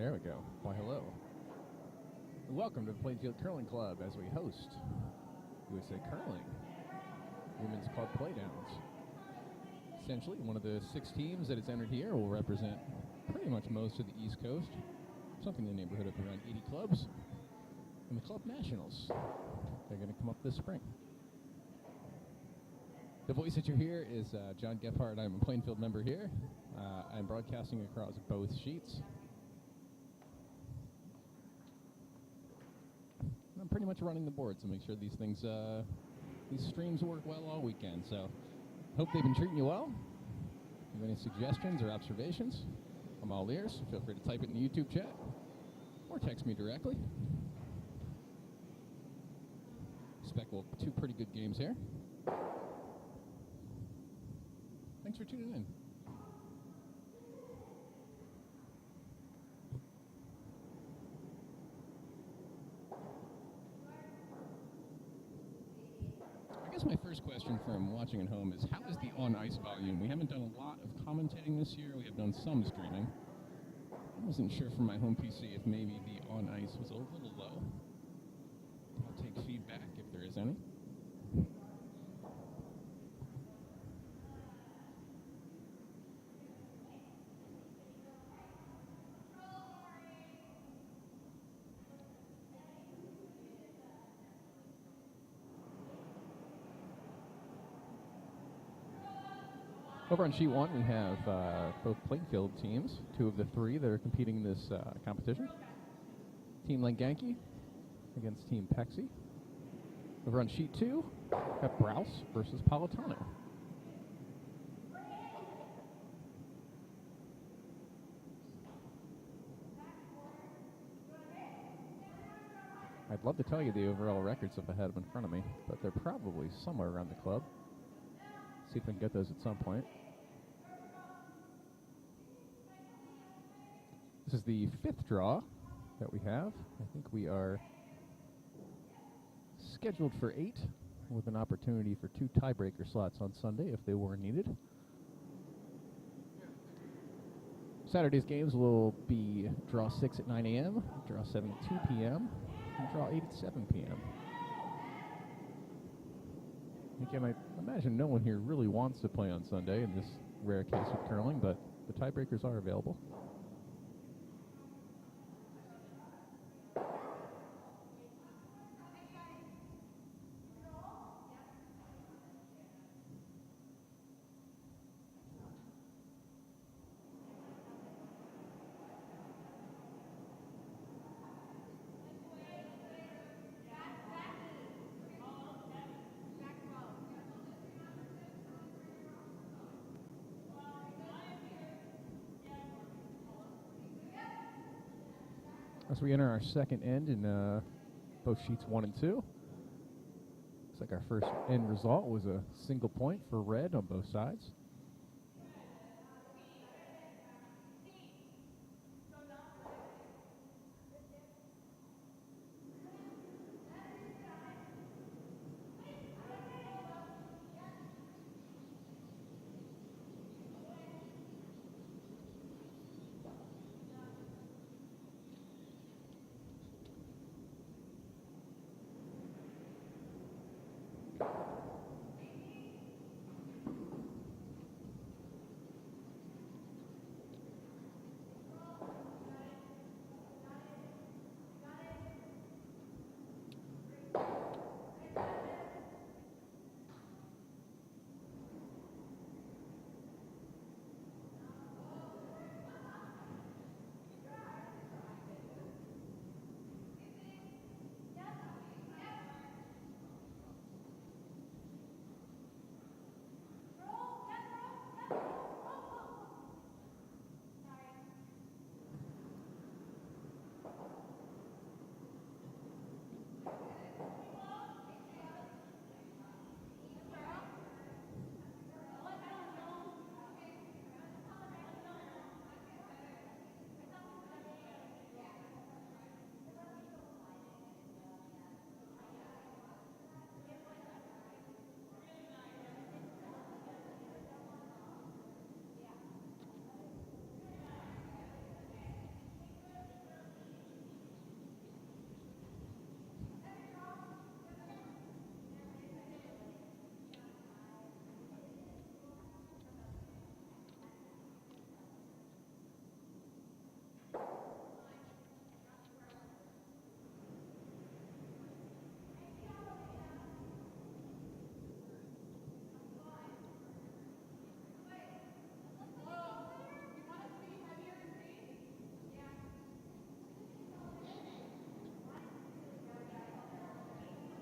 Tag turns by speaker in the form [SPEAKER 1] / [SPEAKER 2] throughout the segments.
[SPEAKER 1] There we go. Why, hello. Welcome to the Plainfield Curling Club as we host USCA Curling Women's Club Playdowns. Essentially, one of the 6 teams that is entered here will represent pretty much most of the East Coast, something in the neighborhood of around 80 clubs, and the Club Nationals. They're going to come up this spring. The voice that you hear is John Gephardt. I'm a Plainfield member here. I'm broadcasting across both sheets. I'm pretty much running the board to make sure these things, these streams work well all weekend. So, hope they've been treating you well. If you have any suggestions or observations, I'm all ears. Feel free to type it in the YouTube chat or text me directly. Expect 2 pretty good games here. Thanks for tuning in. I guess my first question from watching at home is, how is the on-ice volume? We haven't done a lot of commentating this year. We have done some streaming. I wasn't sure from my home PC if maybe the on-ice was a little low. I'll take feedback if there is any. Over on sheet 1, we have both Plainfield teams, 2 of the 3 that are competing in this competition. Team Langanki against Team Pexi. Over on sheet 2, we have Browse versus Politano. I'd love to tell you the overall records if I had them in front of me, but they're probably somewhere around the club. See if I can get those at some point. This is the 5th draw that we have. I think we are scheduled for 8 with an opportunity for 2 tiebreaker slots on Sunday if they were needed. Saturday's games will be draw 6 at 9 a.m., draw 7 at 2 p.m., and draw 8 at 7 p.m. Again, I imagine no one here really wants to play on Sunday in this rare case of curling, but the tiebreakers are available. As we enter our second end in both sheets 1 and 2. Looks like our first end result was a single point for red on both sides.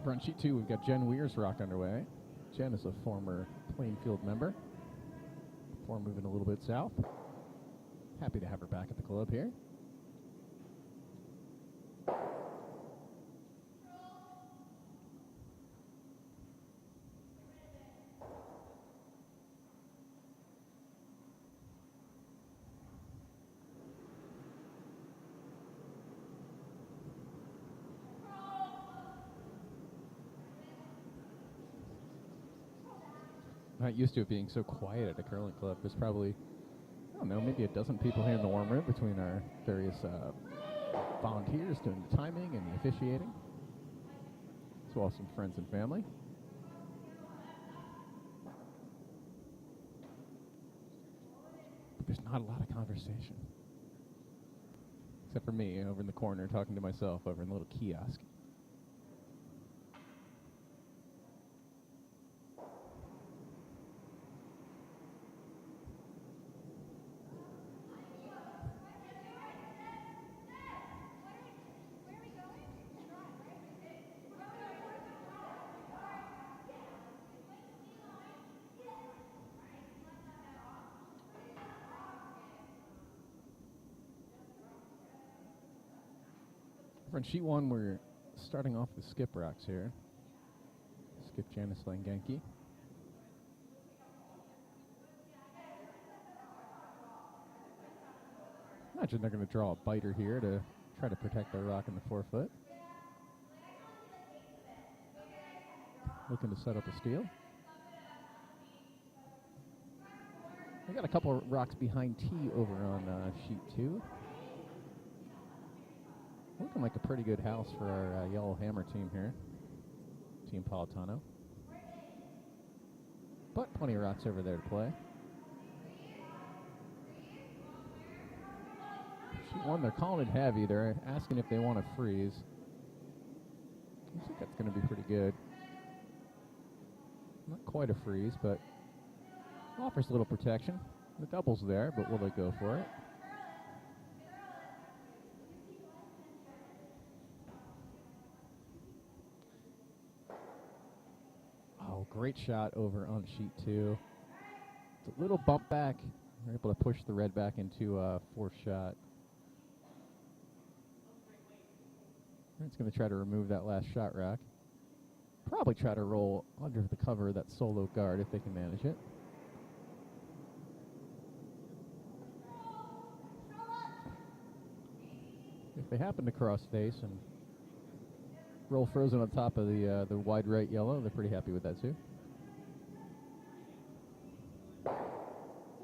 [SPEAKER 1] Over on sheet 2, we've got Jen Weir's rock underway. Jen is a former Plainfield member. Before moving a little bit south. Happy to have her back at the club here. Not used to it being so quiet at a curling club. There's probably, I don't know, maybe a dozen people here in the warm room between our various volunteers doing the timing and the officiating, as well as some friends and family. But there's not a lot of conversation. Except for me over in the corner talking to myself over in the little kiosk. On sheet 1, we're starting off with skip rocks here. Skip Janice Langenke. Imagine they're going to draw a biter here to try to protect their rock in the forefoot. Looking to set up a steal. We got a couple of rocks behind T over on sheet 2. Looking like a pretty good house for our Yellow Hammer team here. Team Politano. But plenty of rocks over there to play. Sheet 1, they're calling it heavy. They're asking if they want to freeze. I think that's going to be pretty good. Not quite a freeze, but offers a little protection. The double's there, but will they go for it? Great shot over on sheet 2. It's a little bump back. They're able to push the red back into a fourth shot. It's going to try to remove that last shot rack. Probably try to roll under the cover of that solo guard if they can manage it. If they happen to cross face and roll frozen on top of the wide right yellow, they're pretty happy with that too.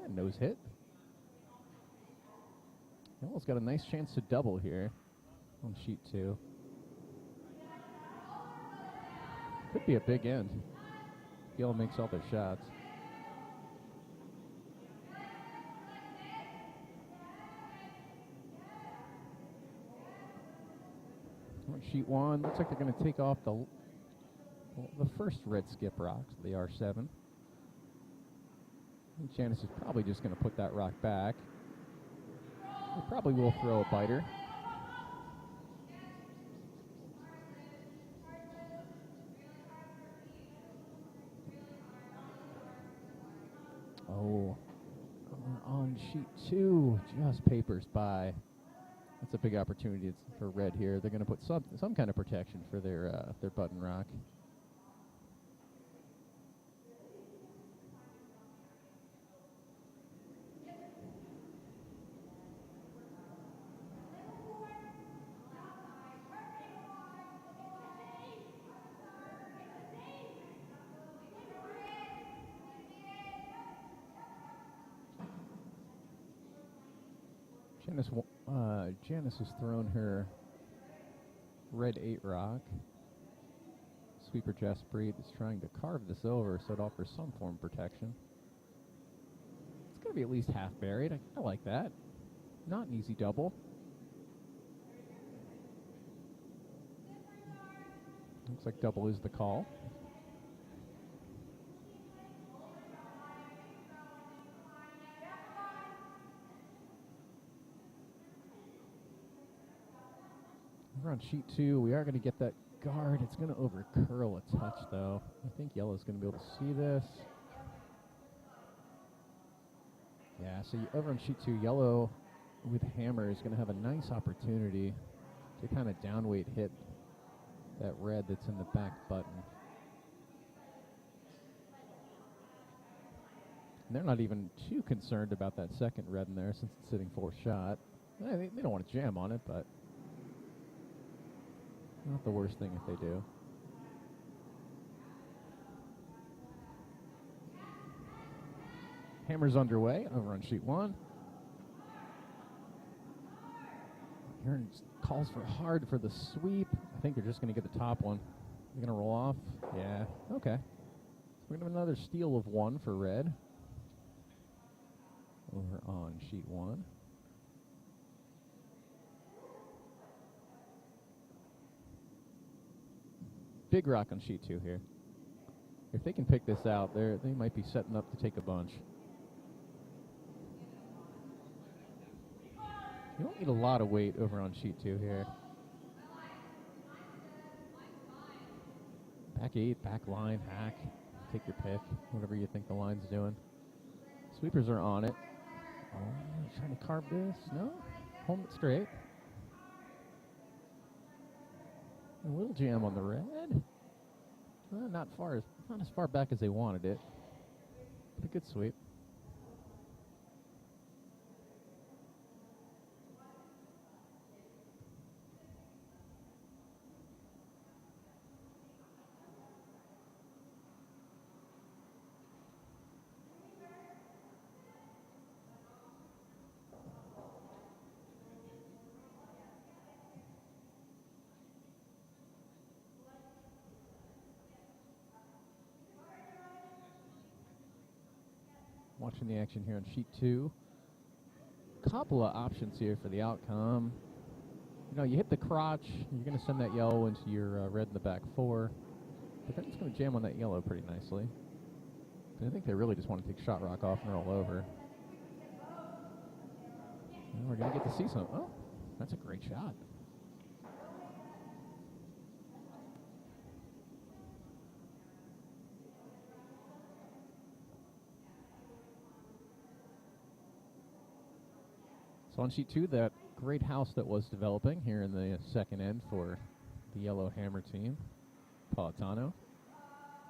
[SPEAKER 1] And nose hit. Yellow's got a nice chance to double here on sheet 2. Could be a big end. Yellow makes all their shots. On sheet 1, looks like they're going to take off the first red skip rock, the R7. And Janice is probably just going to put that rock back. They probably will throw a biter. Oh, on sheet 2, just papers by. That's a big opportunity for red here. They're going to put some kind of protection for their button rock. Janice has thrown her red 8 rock. Sweeper Jaspreet is trying to carve this over so it offers some form of protection. It's going to be at least half buried. I like that. Not an easy double. Looks like double is the call. Over on sheet 2, we are going to get that guard. It's going to over-curl a touch, though. I think yellow's going to be able to see this. Yeah, so over on sheet 2, yellow with hammer is going to have a nice opportunity to kind of downweight hit that red that's in the back button. And they're not even too concerned about that second red in there since it's sitting 4th shot. They don't want to jam on it, but not the worst thing if they do. Hammer's underway over on sheet 1. Hearn calls for hard for the sweep. I think they're just going to get the top one. They're going to roll off. Yeah, okay. We're going to have another steal of 1 for red. Over on sheet 1. Big rock on sheet 2 here. If they can pick this out, they might be setting up to take a bunch. You don't need a lot of weight over on sheet 2 here. Back 8, back line, hack. Take your pick, whatever you think the line's doing. Sweepers are on it. Oh, trying to carve this. No? Hold it straight. A little jam on the red. Not as far back as they wanted it. But a good sweep. Watching the action here on sheet 2. Couple of options here for the outcome. You know, you hit the crotch, you're going to send that yellow into your red in the back 4. But then it's going to jam on that yellow pretty nicely. And I think they really just want to take shot rock off and roll over. And we're going to get to see some. Oh, that's a great shot. So on sheet 2, that great house that was developing here in the second end for the yellow hammer team, Politano,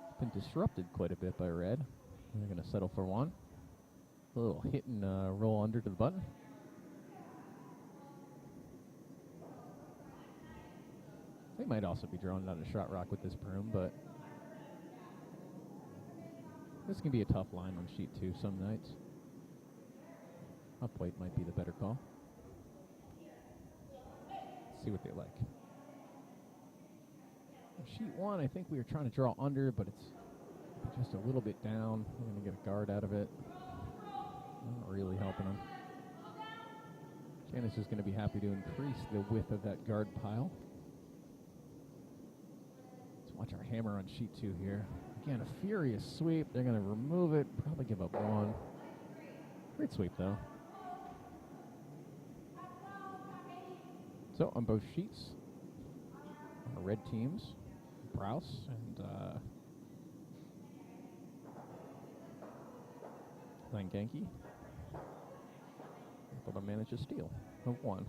[SPEAKER 1] it's been disrupted quite a bit by red. They're going to settle for 1. A little hit and roll under to the button. They might also be drawing down a shot rock with this broom, but this can be a tough line on sheet 2 some nights. Upweight might be the better call. Let's see what they like. Sheet 1, I think we were trying to draw under, but it's just a little bit down. We're going to get a guard out of it. Not really helping them. Janice is going to be happy to increase the width of that guard pile. Let's watch our hammer on sheet 2 here. Again, a furious sweep. They're going to remove it, probably give up 1. Great sweep, though. So on both sheets, our red teams, Browse and Langenki, able to manage a steal of 1.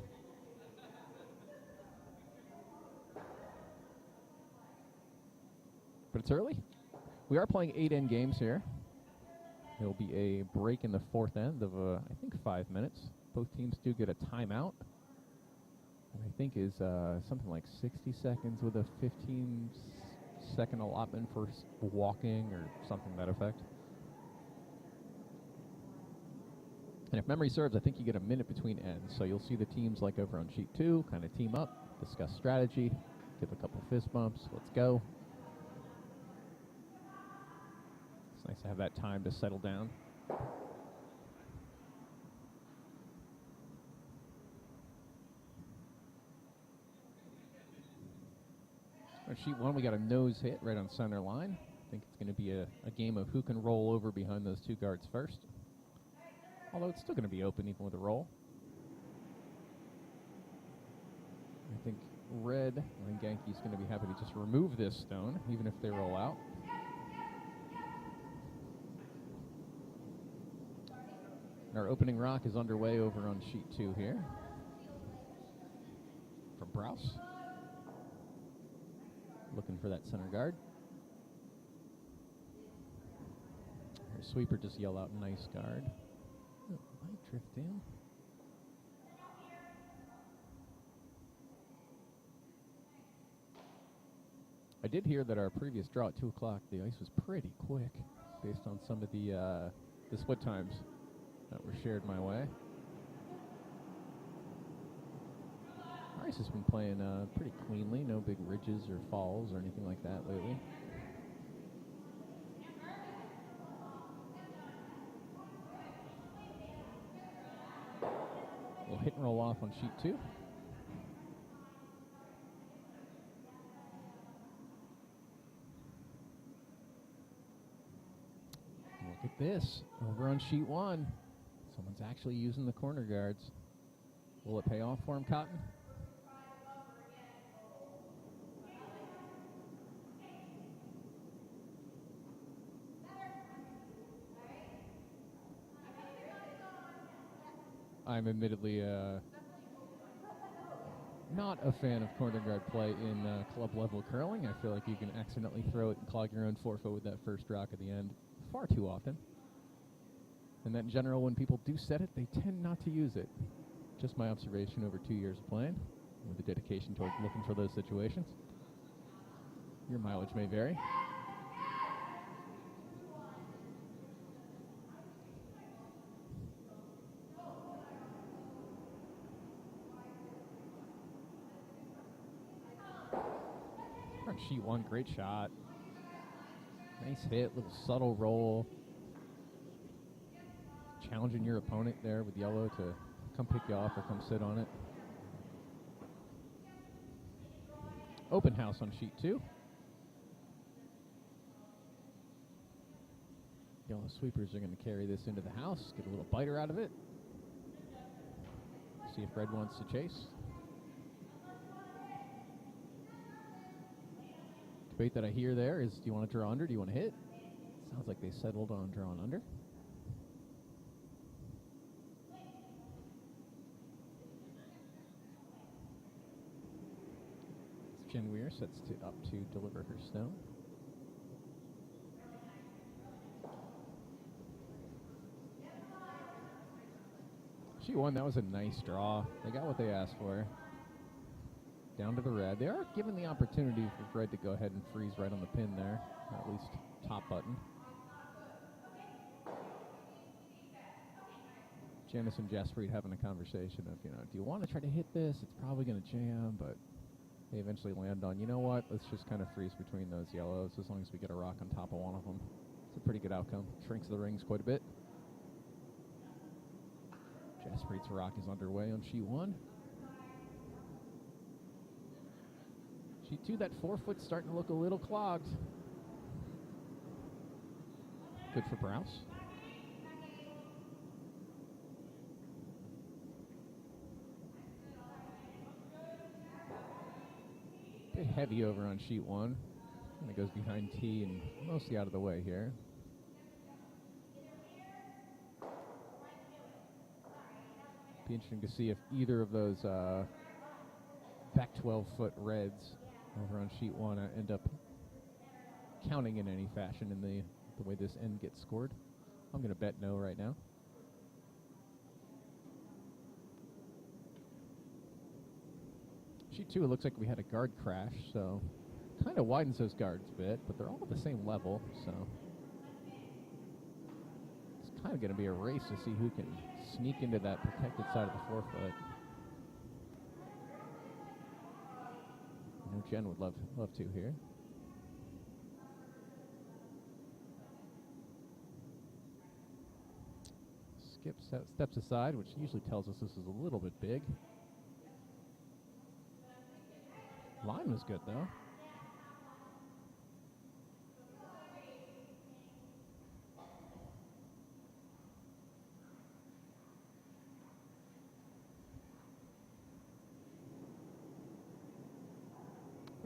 [SPEAKER 1] But it's early. We are playing 8-end games here. There will be a break in the 4th end of, I think, 5 minutes. Both teams do get a timeout. I think is something like 60 seconds with a 15-second allotment for walking or something to that effect. And if memory serves, I think you get a minute between ends. So you'll see the teams like over on sheet 2 kind of team up, discuss strategy, give a couple fist bumps, let's go. It's nice to have that time to settle down. On sheet 1, we got a nose hit right on center line. I think it's going to be a game of who can roll over behind those 2 guards first. Although it's still going to be open even with a roll. I think red. I think Genki's going to be happy to just remove this stone, even if they roll out. Our opening rock is underway over on sheet 2 here. From Browse. Looking for that center guard. Our sweeper just yell out nice guard. Oh, might drift in. I did hear that our previous draw at 2 o'clock, the ice was pretty quick based on some of the split times that were shared my way. Our ice has been playing pretty cleanly, no big ridges or falls or anything like that lately. We'll hit and roll off on sheet 2. Look at this, over on sheet 1. Someone's actually using the corner guards. Will it pay off for him, Cotton? I'm admittedly not a fan of corner guard play in club level curling. I feel like you can accidentally throw it and clog your own forefoot with that first rock at the end far too often. And that in general, when people do set it, they tend not to use it. Just my observation over 2 years of playing, with a dedication towards looking for those situations. Your mileage may vary. Sheet 1, great shot. Nice hit, little subtle roll. Challenging your opponent there with yellow to come pick you off or come sit on it. Open house on sheet 2. Yellow sweepers are going to carry this into the house, get a little biter out of it. See if red wants to chase. Debate that I hear there is, do you want to draw under, do you want to hit? Sounds like they settled on drawing under. Jen Weir sets up to deliver her stone. She won. That was a nice draw. They got what they asked for. Down to the red. They are given the opportunity for red to go ahead and freeze right on the pin there, or at least top button. Janice and Jaspreet having a conversation of, do you want to try to hit this? It's probably going to jam, but they eventually land on, you know what, let's just kind of freeze between those yellows as long as we get a rock on top of one of them. It's a pretty good outcome. Shrinks the rings quite a bit. Jaspreet's rock is underway on sheet 1. Sheet 2, that forefoot's starting to look a little clogged. Good for Browse. Bit heavy over on sheet 1. And it goes behind T and mostly out of the way here. Be interesting to see if either of those back 12-foot reds over on sheet 1 end up counting in any fashion in the way this end gets scored. I'm going to bet no right now. Sheet 2, it looks like we had a guard crash, so kind of widens those guards a bit, but they're all at the same level, so it's kind of going to be a race to see who can sneak into that protected side of the forefoot. I know Jen would love to here. Skip steps aside, which usually tells us this is a little bit big. Line was good, though.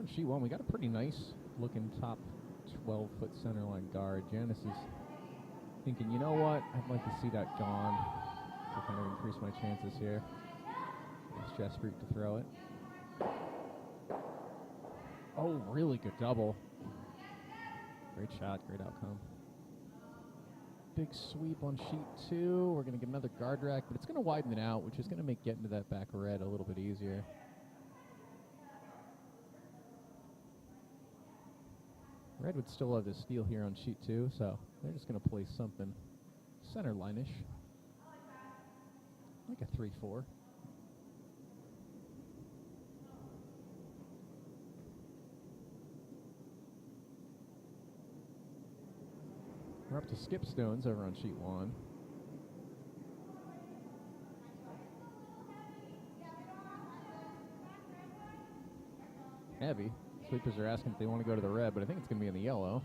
[SPEAKER 1] On sheet 1, we got a pretty nice looking top 12-foot center line guard. Janice is thinking, you know what, I'd like to see that gone to kind of increase my chances here. It's Jesper to throw it. Oh, really good double. Great shot, great outcome. Big sweep on sheet 2. We're going to get another guard rack, but it's going to widen it out, which is going to make getting to that back red a little bit easier. Red would still have the steal here on sheet 2, so they're just going to play something center line-ish. Like a 3-4. We're up to skip stones over on sheet 1. Heavy. Sweepers are asking if they want to go to the red, but I think it's going to be in the yellow.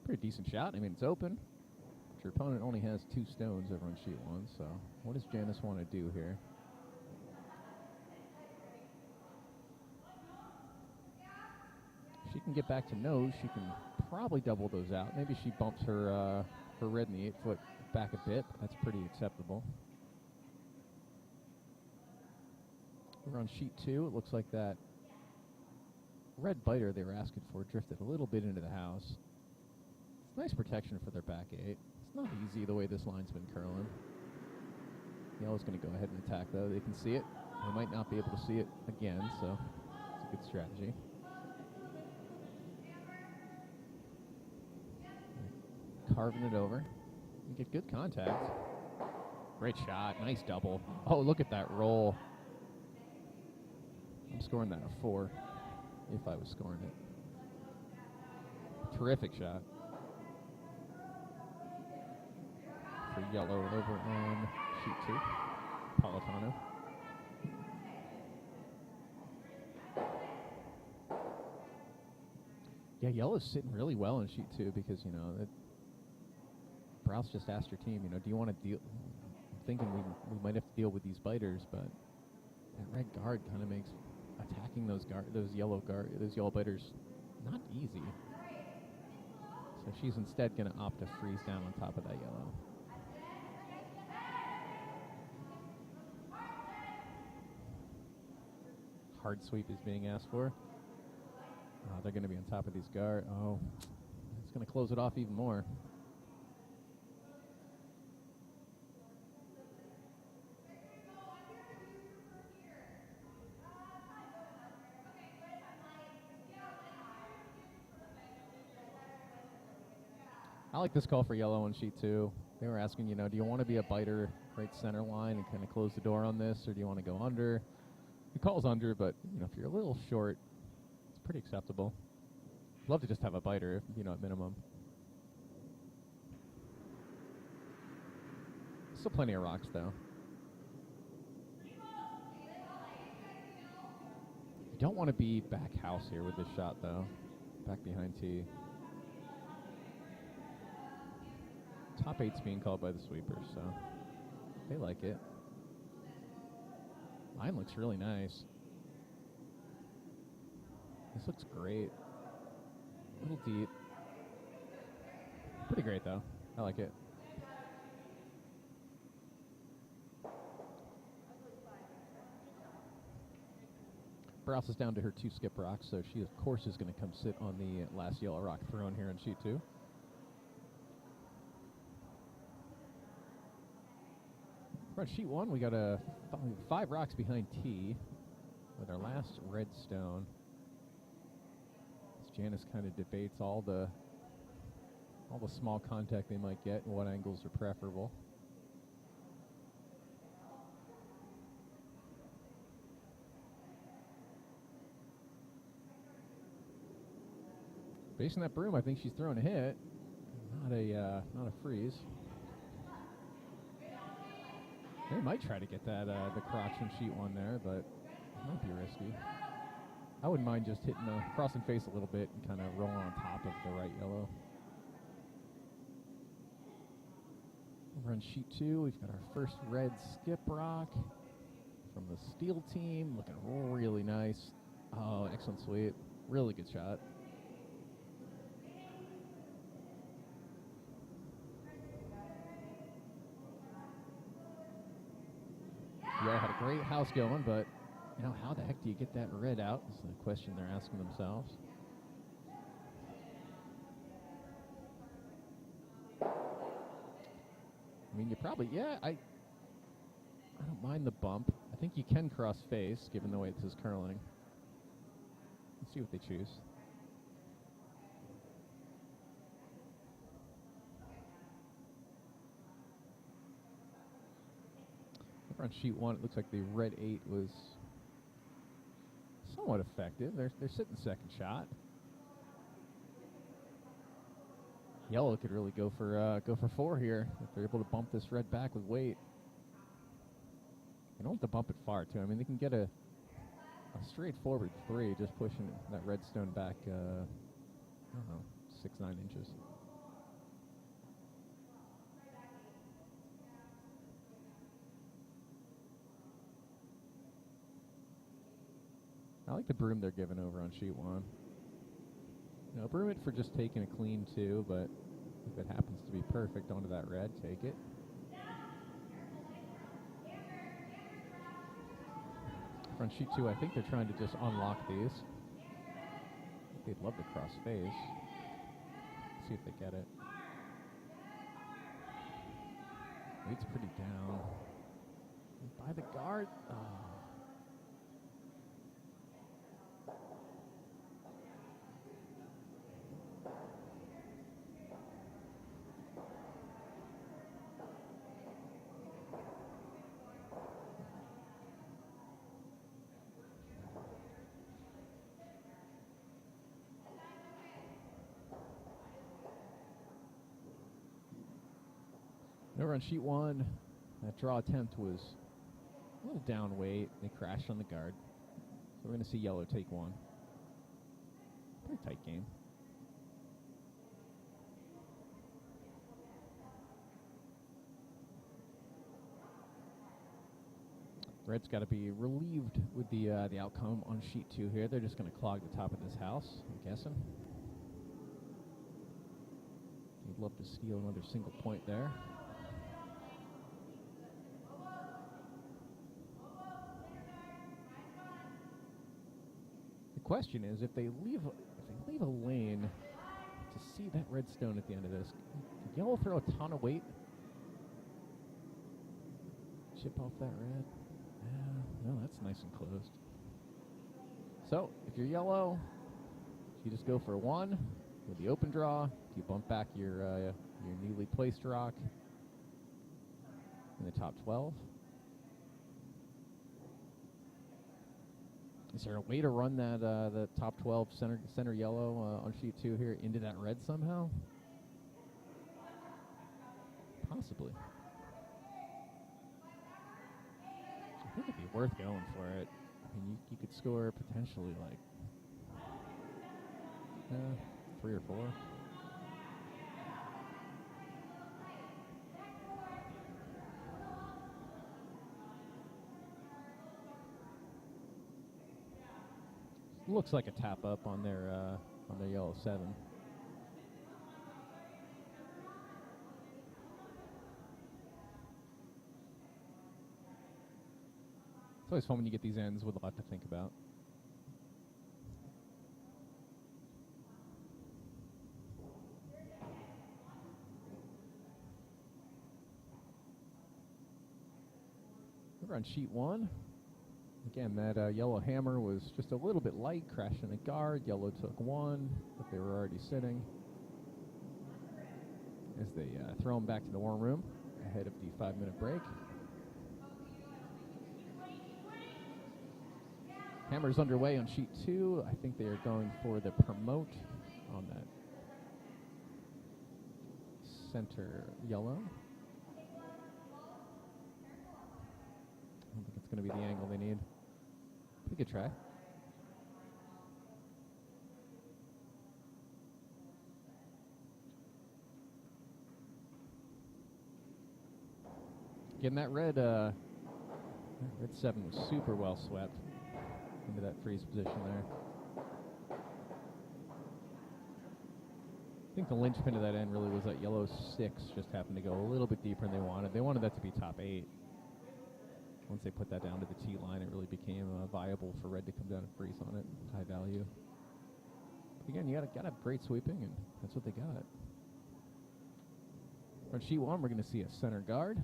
[SPEAKER 1] Pretty decent shot. I mean, it's open. But your opponent only has 2 stones over on sheet 1, so what does Janice want to do here? She can get back to nose. She can probably double those out. Maybe she bumps her her red in the 8-foot back a bit. That's pretty acceptable. We're on sheet 2. It looks like that red biter they were asking for drifted a little bit into the house. It's nice protection for their back 8. It's not easy the way this line's been curling. Yellow's going to go ahead and attack, though. They can see it. They might not be able to see it again, so it's a good strategy. Carving it over. You get good contact. Great shot. Nice double. Oh, look at that roll. I'm scoring that a 4 if I was scoring it. Terrific shot. For yellow over on sheet 2. Politano. Yeah, yellow's sitting really well in sheet 2 because, you know, Browse just asked her team, you know, do you want to deal? I'm thinking we might have to deal with these biters, but that red guard kind of makes attacking those yellow biters not easy. So she's instead going to opt to freeze down on top of that yellow. Hard sweep is being asked for. Oh, they're going to be on top of these guard. Oh, it's going to close it off even more. I like this call for yellow on sheet 2. They were asking, you know, do you want to be a biter right center line and kind of close the door on this, or do you want to go under? He calls under, but, you know, if you're a little short, it's pretty acceptable. Love to just have a biter, you know, at minimum. Still plenty of rocks, though. You don't want to be back house here with this shot, though. Back behind tee. Top 8's being called by the sweepers, so they like it. Line looks really nice. This looks great. A little deep. Pretty great, though. I like it. Browse is down to her 2 skip rocks, so she, of course, is going to come sit on the last yellow rock thrown here on sheet 2. On sheet 1, we got 5 rocks behind tee with our last red stone. As Janice kind of debates all the small contact they might get and what angles are preferable. Based on that broom, I think she's throwing a hit, not a freeze. They might try to get that the crotch from sheet 1 there, but it might be risky. I wouldn't mind just hitting the crossing face a little bit and kind of rolling on top of the right yellow. Over on sheet 2, we've got our first red skip rock from the steel team. Looking really nice. Oh, excellent sweep. Really good shot. Yeah, had a great house going, but you know, how the heck do you get that red out? Is the question they're asking themselves. I mean, you probably, yeah, I don't mind the bump. I think you can cross face, given the way this is curling. Let's see what they choose. Over on sheet 1, it looks like the red 8 was somewhat effective. They're sitting second shot. Yellow could really go for 4 here if they're able to bump this red back with weight. They don't have to bump it far too. I mean, they can get a straightforward 3 just pushing that red stone back. I don't know, 6-9 inches. I like the broom they're giving over on sheet 1. You know, broom it for just taking a clean 2, but if it happens to be perfect onto that red, take it. On sheet 2, I think they're trying to just unlock these. They'd love to cross face. See if they get it. Weight's pretty down. By the guard. Oh. Over on sheet 1, that draw attempt was a little down weight. They crashed on the guard. So we're going to see yellow take 1. Pretty tight game. Red's got to be relieved with the outcome on sheet 2 here. They're just going to clog the top of this house, I'm guessing. They'd love to steal another single point there. The question is, if they leave a lane to see that red stone at the end of this, could yellow throw a ton of weight? Chip off that red? Yeah, no, that's nice and closed. So, if you're yellow, you just go for 1 with the open draw. You bump back your newly placed rock in the top 12. Is there a way to run that the top 12 center yellow on sheet 2 here into that red somehow? Possibly. I think it'd be worth going for it. I mean, you could score potentially like 3 or 4. Looks like a tap up on their yellow 7. It's always fun when you get these ends with a lot to think about. Over on sheet 1. Again, that yellow hammer was just a little bit light, crashing a guard. Yellow took 1, but they were already sitting. As they throw them back to the warm room ahead of the 5-minute break. Hammer's underway on sheet 2. I think they are going for the promote on that center yellow. I don't think it's going to be the angle they need. Pretty good try. Again, that red 7 was super well swept into that freeze position there. I think the linchpin of that end really was that yellow 6 just happened to go a little bit deeper than they wanted. They wanted that to be top 8. Once they put that down to the T line, it really became viable for red to come down and freeze on it. High value. But again, you gotta have great sweeping, and that's what they got. On sheet 1, we're going to see a center guard.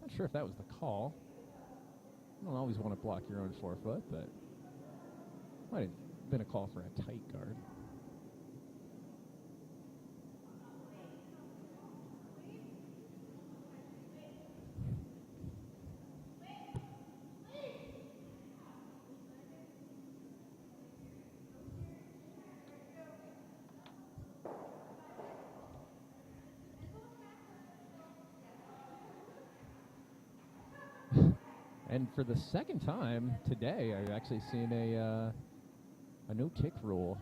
[SPEAKER 1] Not sure if that was the call. You don't always want to block your own forefoot, but might have been a call for a tight guard. And for the second time today, I've actually seen a no-tick rule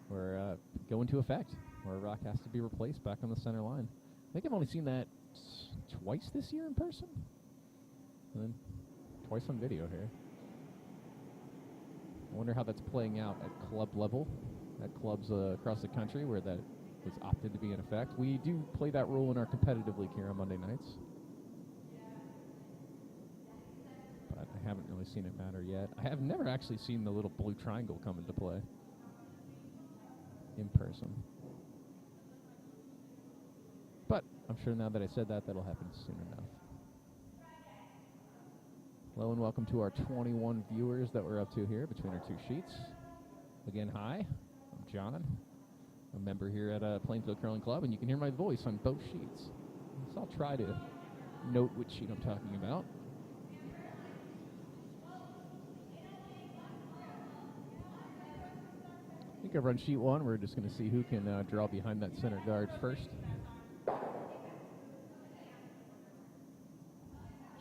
[SPEAKER 1] go into effect, where a rock has to be replaced back on the center line. I think I've only seen that twice this year in person, and then twice on video here. I wonder how that's playing out at club level, at clubs across the country where that was opted to be in effect. We do play that rule in our competitive league here on Monday nights. But I haven't really seen it matter yet. I have never actually seen the little blue triangle come into play in person. But I'm sure now that I said that, that'll happen soon enough. Hello and welcome to our 21 viewers that we're up to here between our two sheets. Again, hi, I'm John, a member here at Plainfield Curling Club, and you can hear my voice on both sheets. So I'll try to note which sheet I'm talking about. I think over on sheet 1, we're just going to see who can draw behind that center guard first.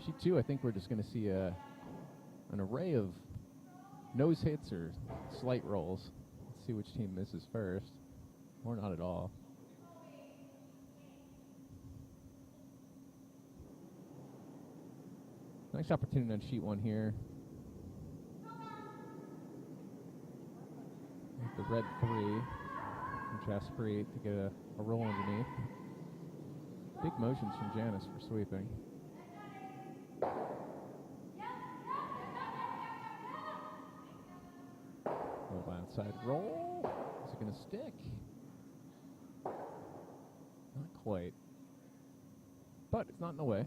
[SPEAKER 1] Sheet 2, I think we're just going to see an array of nose hits or slight rolls. Let's see which team misses first, or not at all. Nice opportunity on sheet 1 here. With the red 3 from Jaspreet to get a roll underneath. Big motions from Janice for sweeping. Little outside roll. Is it going to stick? Not quite. But it's not in the way.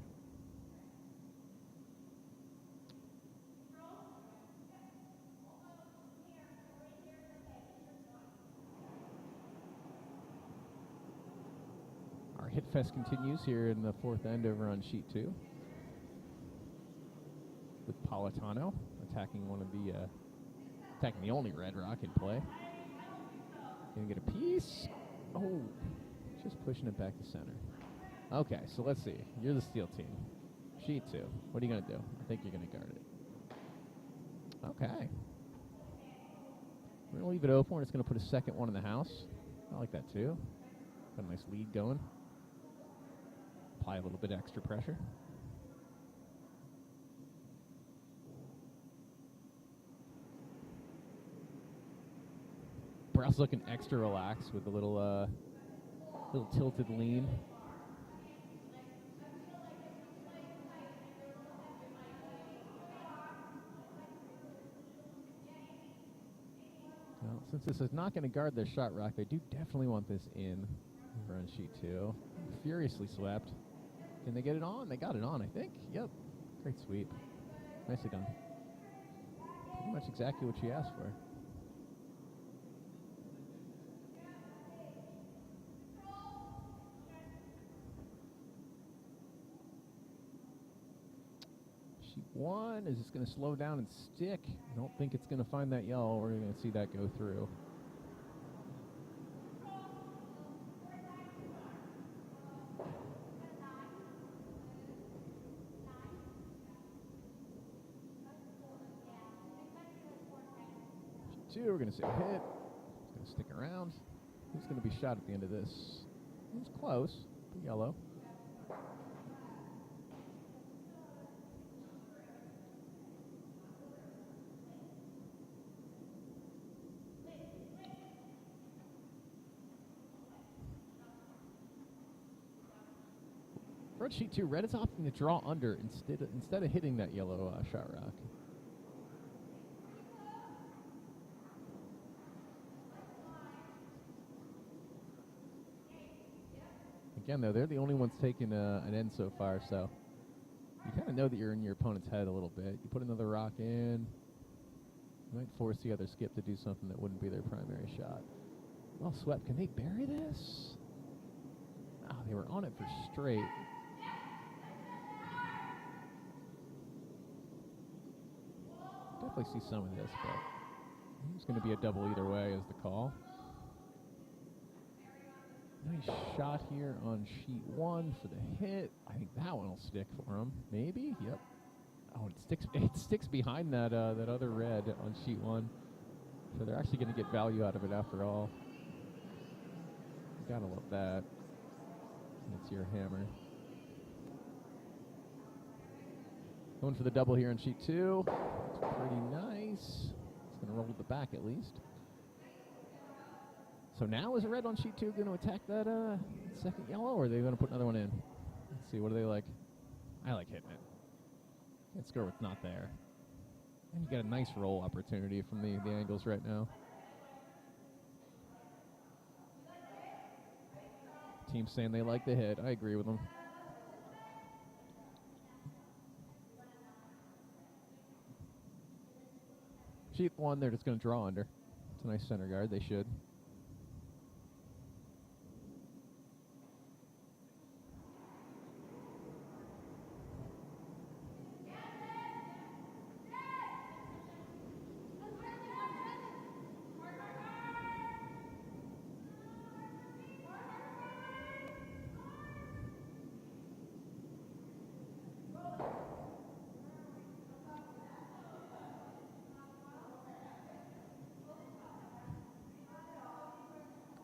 [SPEAKER 1] Our hit fest continues here in the 4th end over on sheet 2. With Politano attacking attacking the only red rock in play. Gonna get a piece. Oh, just pushing it back to center. Okay, so let's see. You're the steel team. Sheet 2. What are you gonna do? I think you're gonna guard it. Okay. We're gonna leave it open. We're just gonna put a second one in the house. I like that too. Got a nice lead going. Apply a little bit extra pressure. Brow's looking extra relaxed with a little tilted lean. Well, since this is not going to guard their shot rock, they do definitely want this in over on sheet 2. Furiously swept. Can they get it on? They got it on, I think. Yep. Great sweep. Nicely done. Pretty much exactly what she asked for. Sheet 1 is just going to slow down and stick. I don't think it's going to find that yellow. We're going to see that go through. 2. We're going to see a hit. It's going to stick around. Who's going to be shot at the end of this? It's close. Yellow. Red sheet 2, red is opting to draw under instead of hitting that yellow shot rock. Again, though, they're the only ones taking an end so far, so you kind of know that you're in your opponent's head a little bit. You put another rock in, you might force the other skip to do something that wouldn't be their primary shot. Well swept. Can they bury this? Oh, they were on it for straight. Definitely see some of this, but it's going to be a double either way is the call. Nice shot here on sheet 1 for the hit. I think that one will stick for him. Maybe? Yep. Oh, it sticks behind that that other red on sheet 1. So they're actually going to get value out of it after all. You gotta love that. It's your hammer. Going for the double here on sheet 2. It's pretty nice. It's going to roll with the back at least. So now is a red on sheet 2 going to attack that second yellow, or are they going to put another one in? Let's see, what do they like? I like hitting it. Can't score what's not there. And you got a nice roll opportunity from the angles right now. Team's saying they like the hit. I agree with them. Sheet 1, they're just going to draw under. It's a nice center guard. They should.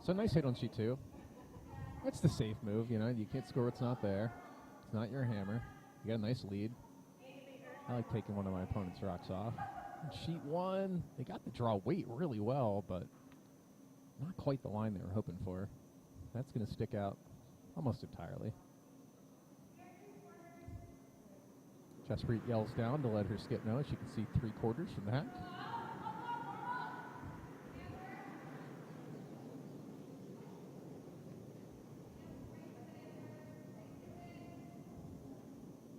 [SPEAKER 1] So nice hit on sheet 2. That's the safe move, you know. You can't score what's not there. It's not your hammer. You got a nice lead. I like taking one of my opponent's rocks off. And sheet 1, they got the draw weight really well, but not quite the line they were hoping for. That's going to stick out almost entirely. Jaspreet yells down to let her skip know. She can see 3/4 from that.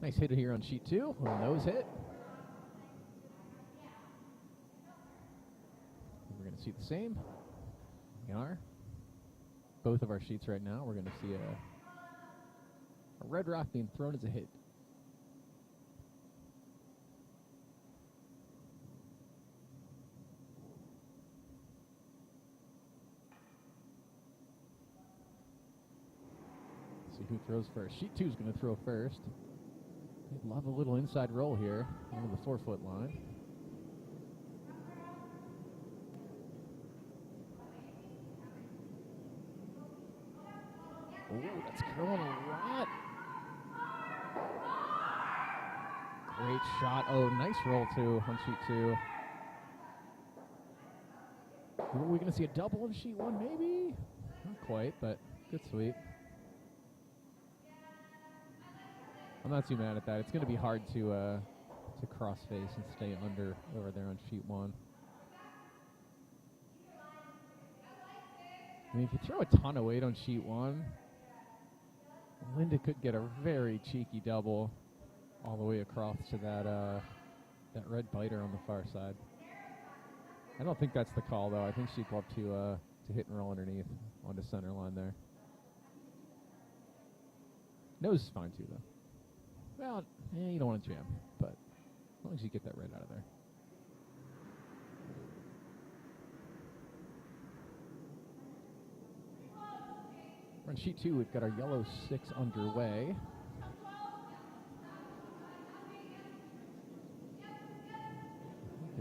[SPEAKER 1] Nice hit here on sheet 2. A nose hit. We're going to see the same. We are. Both of our sheets right now, we're going to see a red rock being thrown as a hit. Let's see who throws first. Sheet 2 is going to throw first. They'd love a little inside roll here over the 4-foot line. Oh, that's curling a lot. Great shot. Oh, nice roll, too, on sheet 2. Are we going to see a double on sheet 1, maybe? Not quite, but good sweep. I'm not too mad at that. It's going to be hard to cross face and stay under over there on sheet 1. I mean, if you throw a ton of weight on sheet 1, Linda could get a very cheeky double all the way across to that red biter on the far side. I don't think that's the call, though. I think she'd love to hit and roll underneath on the center line there. Nose is fine, too, though. Well, you don't want to jam, but as long as you get that red out of there. We're on sheet 2. We've got our yellow 6 underway.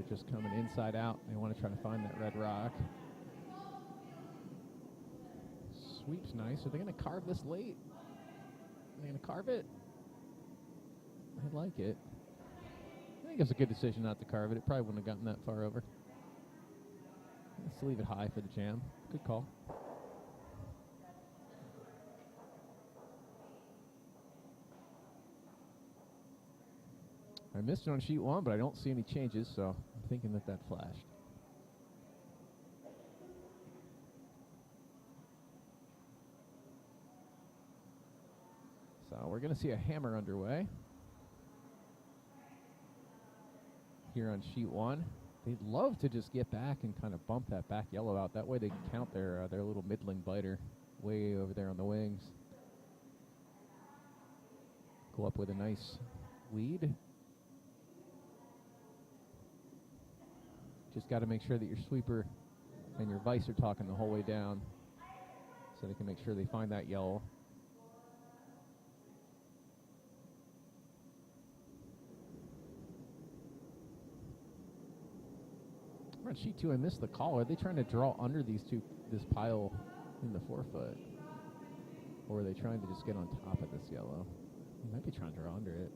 [SPEAKER 1] They're just coming inside out. They want to try to find that red rock. Sweep's nice. Are they going to carve this late? Are they going to carve it? I like it. I think it was a good decision not to carve it. It probably wouldn't have gotten that far over. Let's leave it high for the jam. Good call. I missed it on sheet 1, but I don't see any changes, so I'm thinking that flashed. So we're going to see a hammer underway here on sheet 1. They'd love to just get back and kind of bump that back yellow out. That way they can count their little middling biter way over there on the wings. Go up with a nice lead. Just got to make sure that your sweeper and your vise are talking the whole way down so they can make sure they find that yellow. We're on sheet 2. I missed the call. Are they trying to draw under this pile in the forefoot? Or are they trying to just get on top of this yellow? They might be trying to draw under it.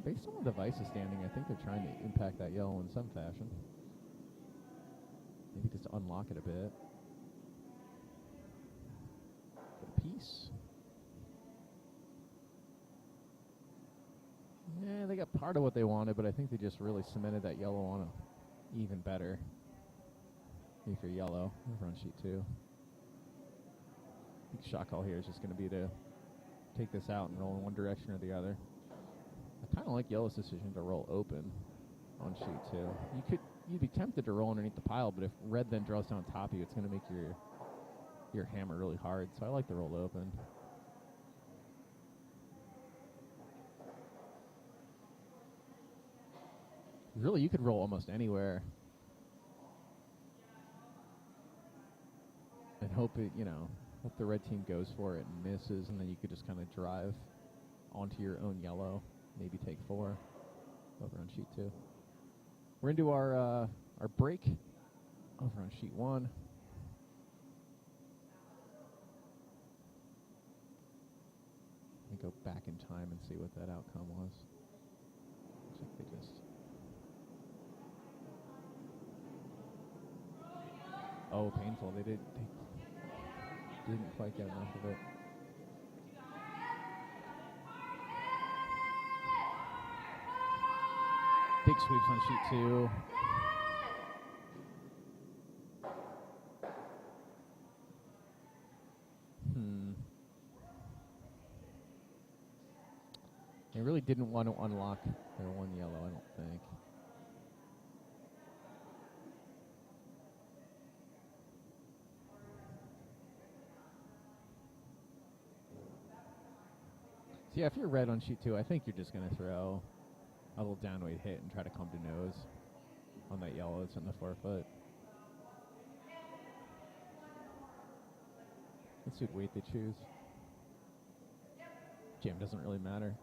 [SPEAKER 1] Based on where the vise is standing, I think they're trying to impact that yellow in some fashion. Maybe just unlock it a bit. Get a piece. Yeah, they got part of what they wanted, but I think they just really cemented that yellow on a even better. If you're yellow, over on sheet 2. I think shot call here is just going to be to take this out and roll in one direction or the other. I kind of like yellow's decision to roll open on sheet 2. You'd be tempted to roll underneath the pile, but if red then draws down top of you, it's going to make your hammer really hard. So I like the roll open. Really, you could roll almost anywhere and hope the red team goes for it and misses, and then you could just kind of drive onto your own yellow. Maybe take 4 over on sheet 2. We're into our break over on sheet 1. Let me go back in time and see what that outcome was. Looks like they just... Oh, painful. They didn't quite get enough of it. Big sweeps on sheet 2. They really didn't want to unlock their one yellow, I don't think. So yeah, if you're red on sheet 2, I think you're just going to throw a little downweight hit and try to come to nose on that yellow that's in the forefoot. Let's see what weight they choose. Jam doesn't really matter.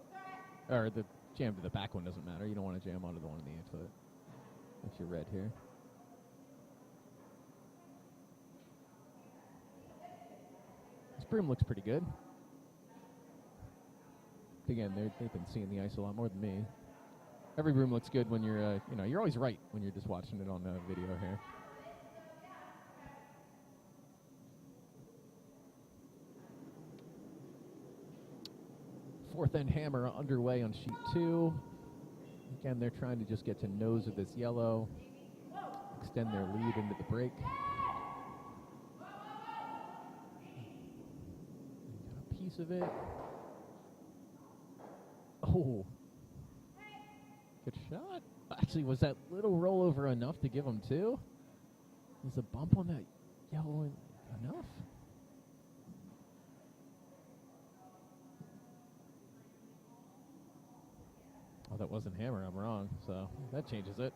[SPEAKER 1] Or the jam to the back one doesn't matter. You don't want to jam onto the one in the infoot if you're red here. This broom looks pretty good. Again, they've been seeing the ice a lot more than me. Every broom looks good when you're, you're always right when you're just watching it on video here. Fourth end hammer underway on sheet 2. Again, they're trying to just get to nose of this yellow, extend their lead into the break. Got a piece of it. Oh. Good shot. Actually, was that little rollover enough to give them 2? Was the bump on that yellow enough? Oh, that wasn't hammer. I'm wrong. So that changes it.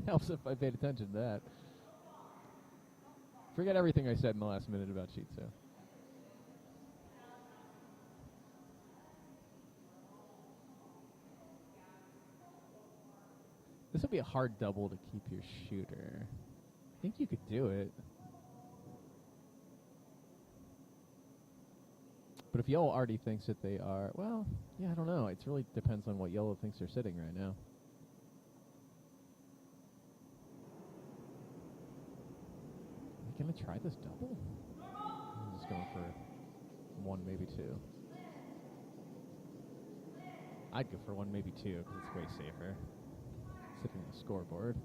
[SPEAKER 1] Helps if I paid attention to that. Forget everything I said in the last minute about sheet 2. This would be a hard double to keep your shooter. I think you could do it. But if yellow already thinks that they are, well, yeah, I don't know. It really depends on what yellow thinks they're sitting right now. Are we going to try this double? I'm just going for one, maybe two. I'd go for one, maybe two, because it's way safer. Sitting on the scoreboard.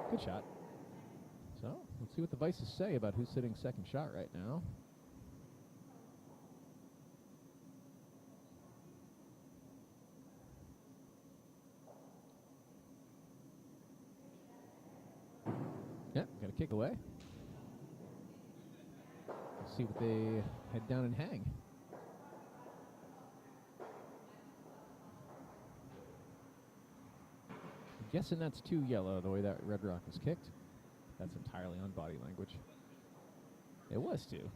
[SPEAKER 1] Good shot. So, let's see what the Vices say about who's sitting second shot right now. Yeah, got a kick away. Let's see what they head down and hang. I'm guessing that's too yellow, the way that red rock was kicked. That's entirely on body language. It was too.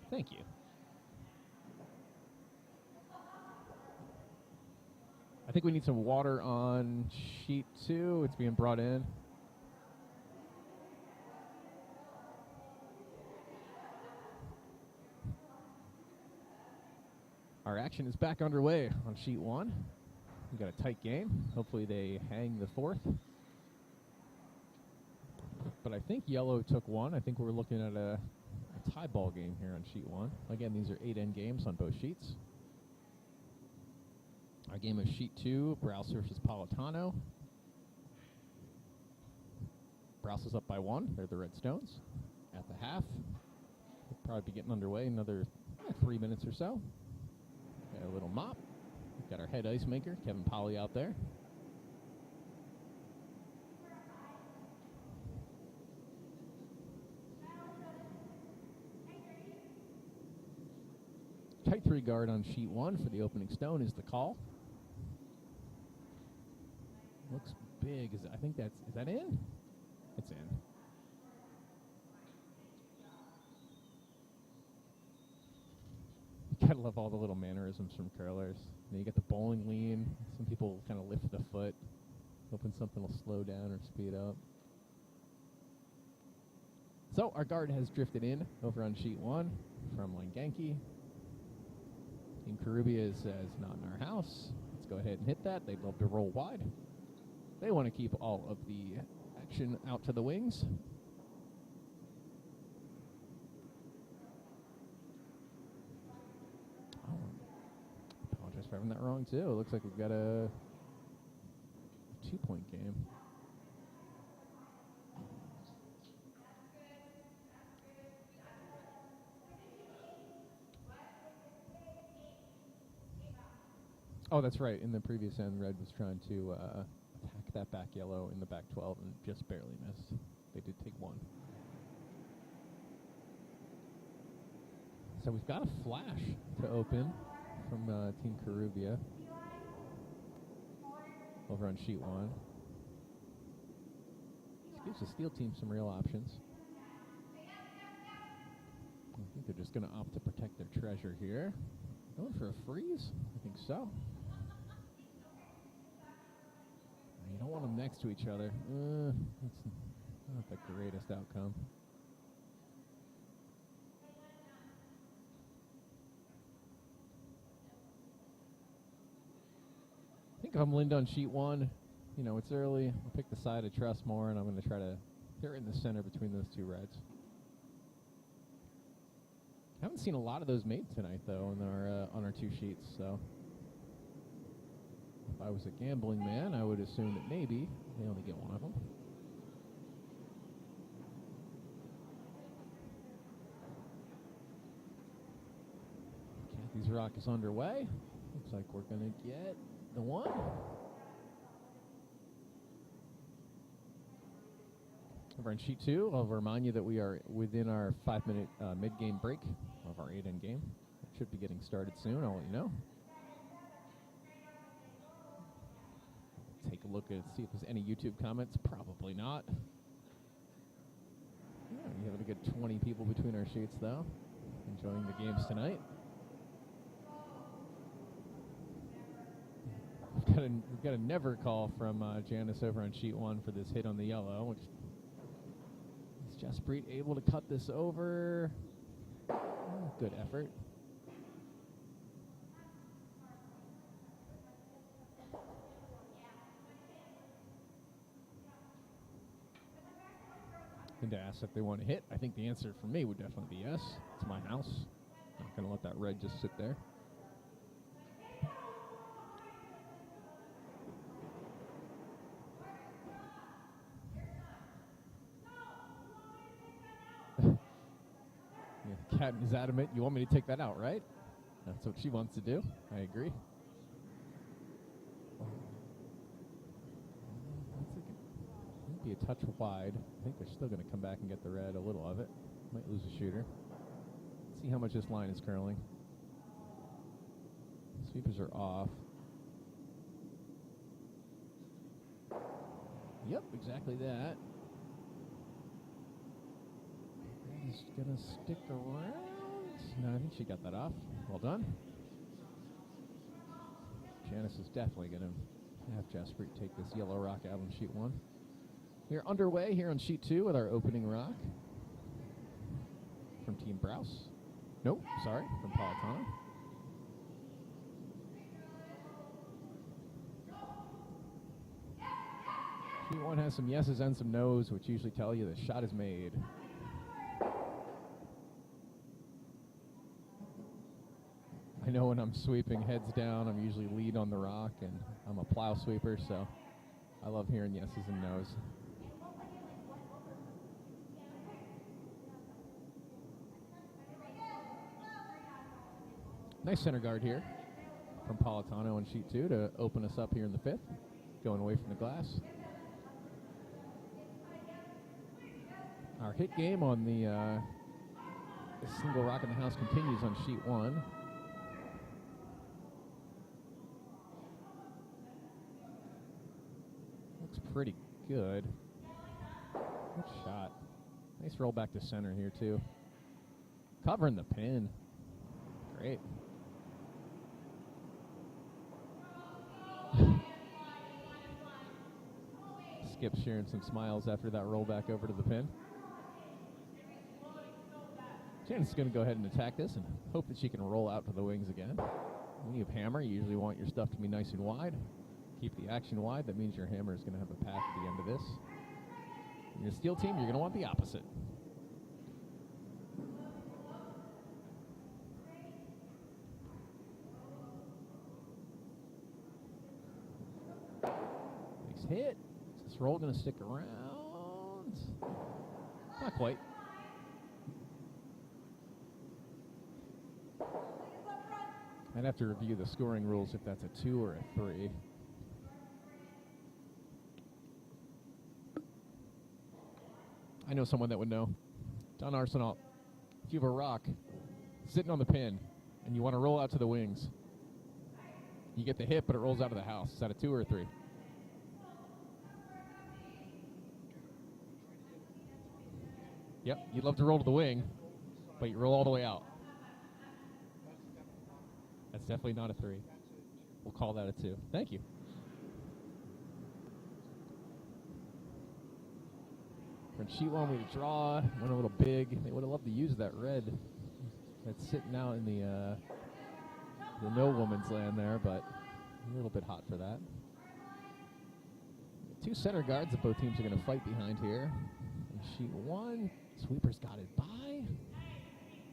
[SPEAKER 1] Thank you. I think we need some water on sheet 2. It's being brought in. Our action is back underway on sheet 1. We've got a tight game. Hopefully they hang the 4th. But I think yellow took 1. I think we're looking at a tie ball game here on sheet 1. Again, these are 8-end games on both sheets. Our game of sheet 2, Browse versus Politano. Browse is up by 1. They're the Red Stones. At the half, we'll probably be getting underway in another 3 minutes or so. Got a little mop. We've got our head ice maker, Kevin Polly, out there. Tight 3 guard on sheet 1 for the opening stone is the call. Looks big. I think is that in? It's in. You gotta love all the little mannerisms from curlers. You get the bowling lean. Some people kind of lift the foot, hoping something will slow down or speed up. So our guard has drifted in over on sheet 1 from Langanki. Team Caribia says not in our house. Let's go ahead and hit that. They'd love to roll wide. They want to keep all of the action out to the wings. Apologize for having that wrong too. It looks like we've got a 2-point game. Oh, that's right. In the previous end, red was trying to attack that back yellow in the back 12 and just barely missed. They did take 1. So we've got a flash to open from Team Caribia over on sheet 1. This gives the steel team some real options. I think they're just going to opt to protect their treasure here. Going for a freeze? I think so. You don't want them next to each other. That's not the greatest outcome. I think if I'm Lind on sheet 1, you know, it's early. I'll pick the side I trust more, and I'm going to try to hit in the center between those 2 reds. I haven't seen a lot of those made tonight, though, on our 2 sheets, so if I was a gambling man, I would assume that maybe they only get 1 of them. Kathy's Rock is underway. Looks like we're going to get the 1. Over on sheet 2, I'll remind you that we are within our 5-minute mid-game break of our 8-end game. It should be getting started soon. I'll let you know. Take a look and see if there's any YouTube comments. Probably not. Yeah, we have a good 20 people between our sheets, though, enjoying the games tonight. We've got we've got a never call from Janice over on sheet 1 for this hit on the yellow, which is Jaspreet able to cut this over. Good effort. And to ask if they want to hit, I think the answer for me would definitely be yes. It's my house. Not going to let that red just sit there. Yeah, Cat is adamant. You want me to take that out, right? That's what she wants to do. I agree. Might be a touch wide. I think they're still going to come back and get the red, a little of it. Might lose a shooter. Let's see how much this line is curling. Sweepers are off. Yep, exactly that. He's going to stick around. No, I think she got that off. Well done. Janice is definitely going to have Jaspreet take this yellow rock out on sheet 1. We're underway here on sheet 2 with our opening rock from Team Browse. Nope, sorry, from Politano. Sheet 1 has some yeses and some nos, which usually tell you the shot is made. I know when I'm sweeping heads down, I'm usually lead on the rock, and I'm a plow sweeper, so I love hearing yeses and nos. Nice center guard here from Politano on sheet 2 to open us up here in the 5th, going away from the glass. Our hit game on the single rock in the house continues on sheet 1. Looks pretty good. Good shot. Nice roll back to center here too. Covering the pin. Great. Skip sharing some smiles after that roll back over to the pin. Janice is going to go ahead and attack this and hope that she can roll out to the wings again. When you have hammer, you usually want your stuff to be nice and wide. Keep the action wide. That means your hammer is going to have a path at the end of this. In your steel team, you're going to want the opposite. Nice hit. Is this roll going to stick around? Not quite. I'd have to review the scoring rules if that's a 2 or a 3. I know someone that would know. Don Arsenal, if you have a rock sitting on the pin and you want to roll out to the wings, you get the hit, but it rolls out of the house. Is that a 2 or a 3? Yep, you'd love to roll to the wing, but you roll all the way out. That's definitely not a 3. We'll call that a 2. Thank you. From sheet 1, we draw. Went a little big. They would have loved to use that red that's sitting out in the no woman's land there, but a little bit hot for that. 2 center guards that both teams are going to fight behind here. In sheet 1, sweeper's got it by.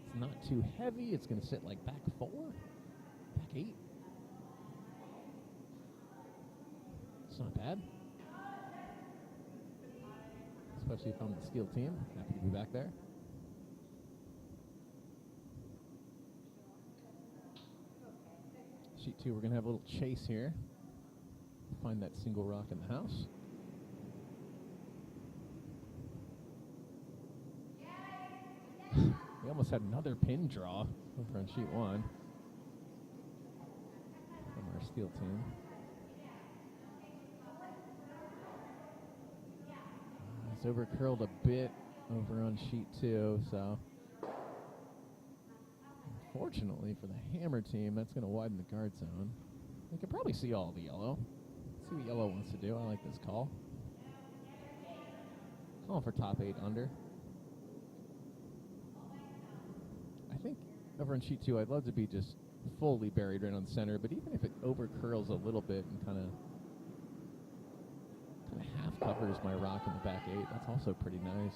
[SPEAKER 1] It's not too heavy. It's going to sit like back 4. Back 8. It's not bad. Especially if I'm the steel team. Happy to be back there. Sheet 2, we're going to have a little chase here. Find that single rock in the house. We almost had another pin draw over on sheet 1 from our steel team. It's over curled a bit over on sheet 2, so unfortunately for the hammer team, that's going to widen the guard zone. We can probably see all the yellow. See what yellow wants to do. I like this call. Calling for top 8 under. I think over on sheet 2, I'd love to be just fully buried right on center, but even if it over curls a little bit and kind of half covers my rock in the back 8, that's also pretty nice.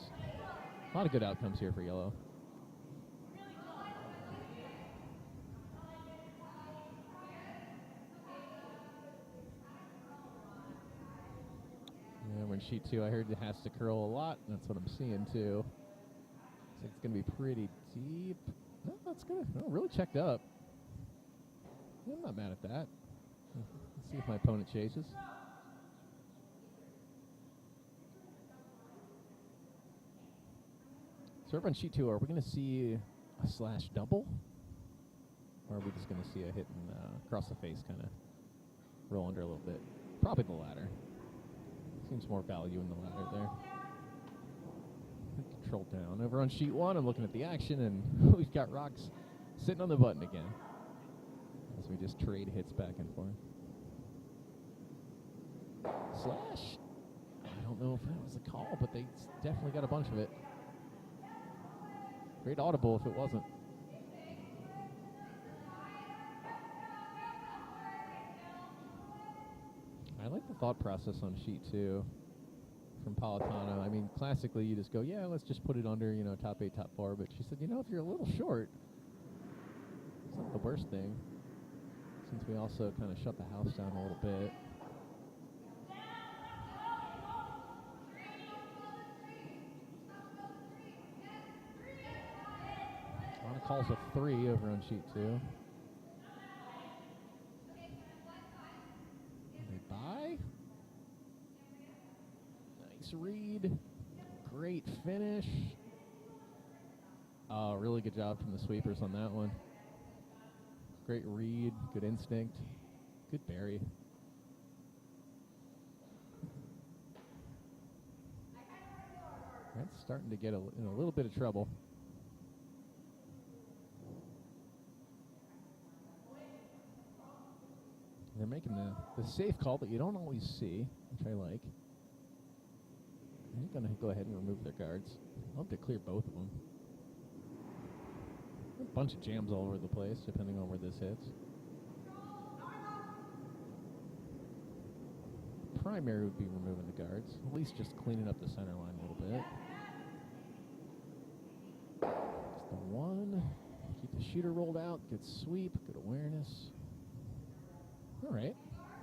[SPEAKER 1] A lot of good outcomes here for yellow. Yeah, we're in sheet 2. I heard it has to curl a lot, and that's what I'm seeing too. Looks like it's going to be pretty deep. No, that's good. No, really checked up. Yeah, I'm not mad at that. Let's see if my opponent chases. So over on sheet 2, are we going to see a slash double? Or are we just going to see a hit and across the face kind of roll under a little bit? Probably the latter. Seems more value in the latter there. Control down. Over on sheet 1, I'm looking at the action, and we've got rocks sitting on the button again. As we just trade hits back and forth. Slash. I don't know if that was a call, but they definitely got a bunch of it. Great audible if it wasn't. I like the thought process on sheet 2 from Politano. I mean, classically, you just go, yeah, let's just put it under, you know, top 8, top 4. But she said, you know, if you're a little short, it's not the worst thing. Since we also kind of shut the house down a little bit. Calls a 3 over on sheet 2. They buy. Nice read. Great finish. Oh, really good job from the sweepers on that one. Great read. Good instinct. Good bury. That's starting to get in a little bit of trouble. They're making the safe call that you don't always see, which I like. They're going to go ahead and remove their guards. I'd love to clear both of them. A bunch of jams all over the place, depending on where this hits. Primary would be removing the guards, at least just cleaning up the center line a little bit. Just the 1. Keep the shooter rolled out. Good sweep, good awareness. All right.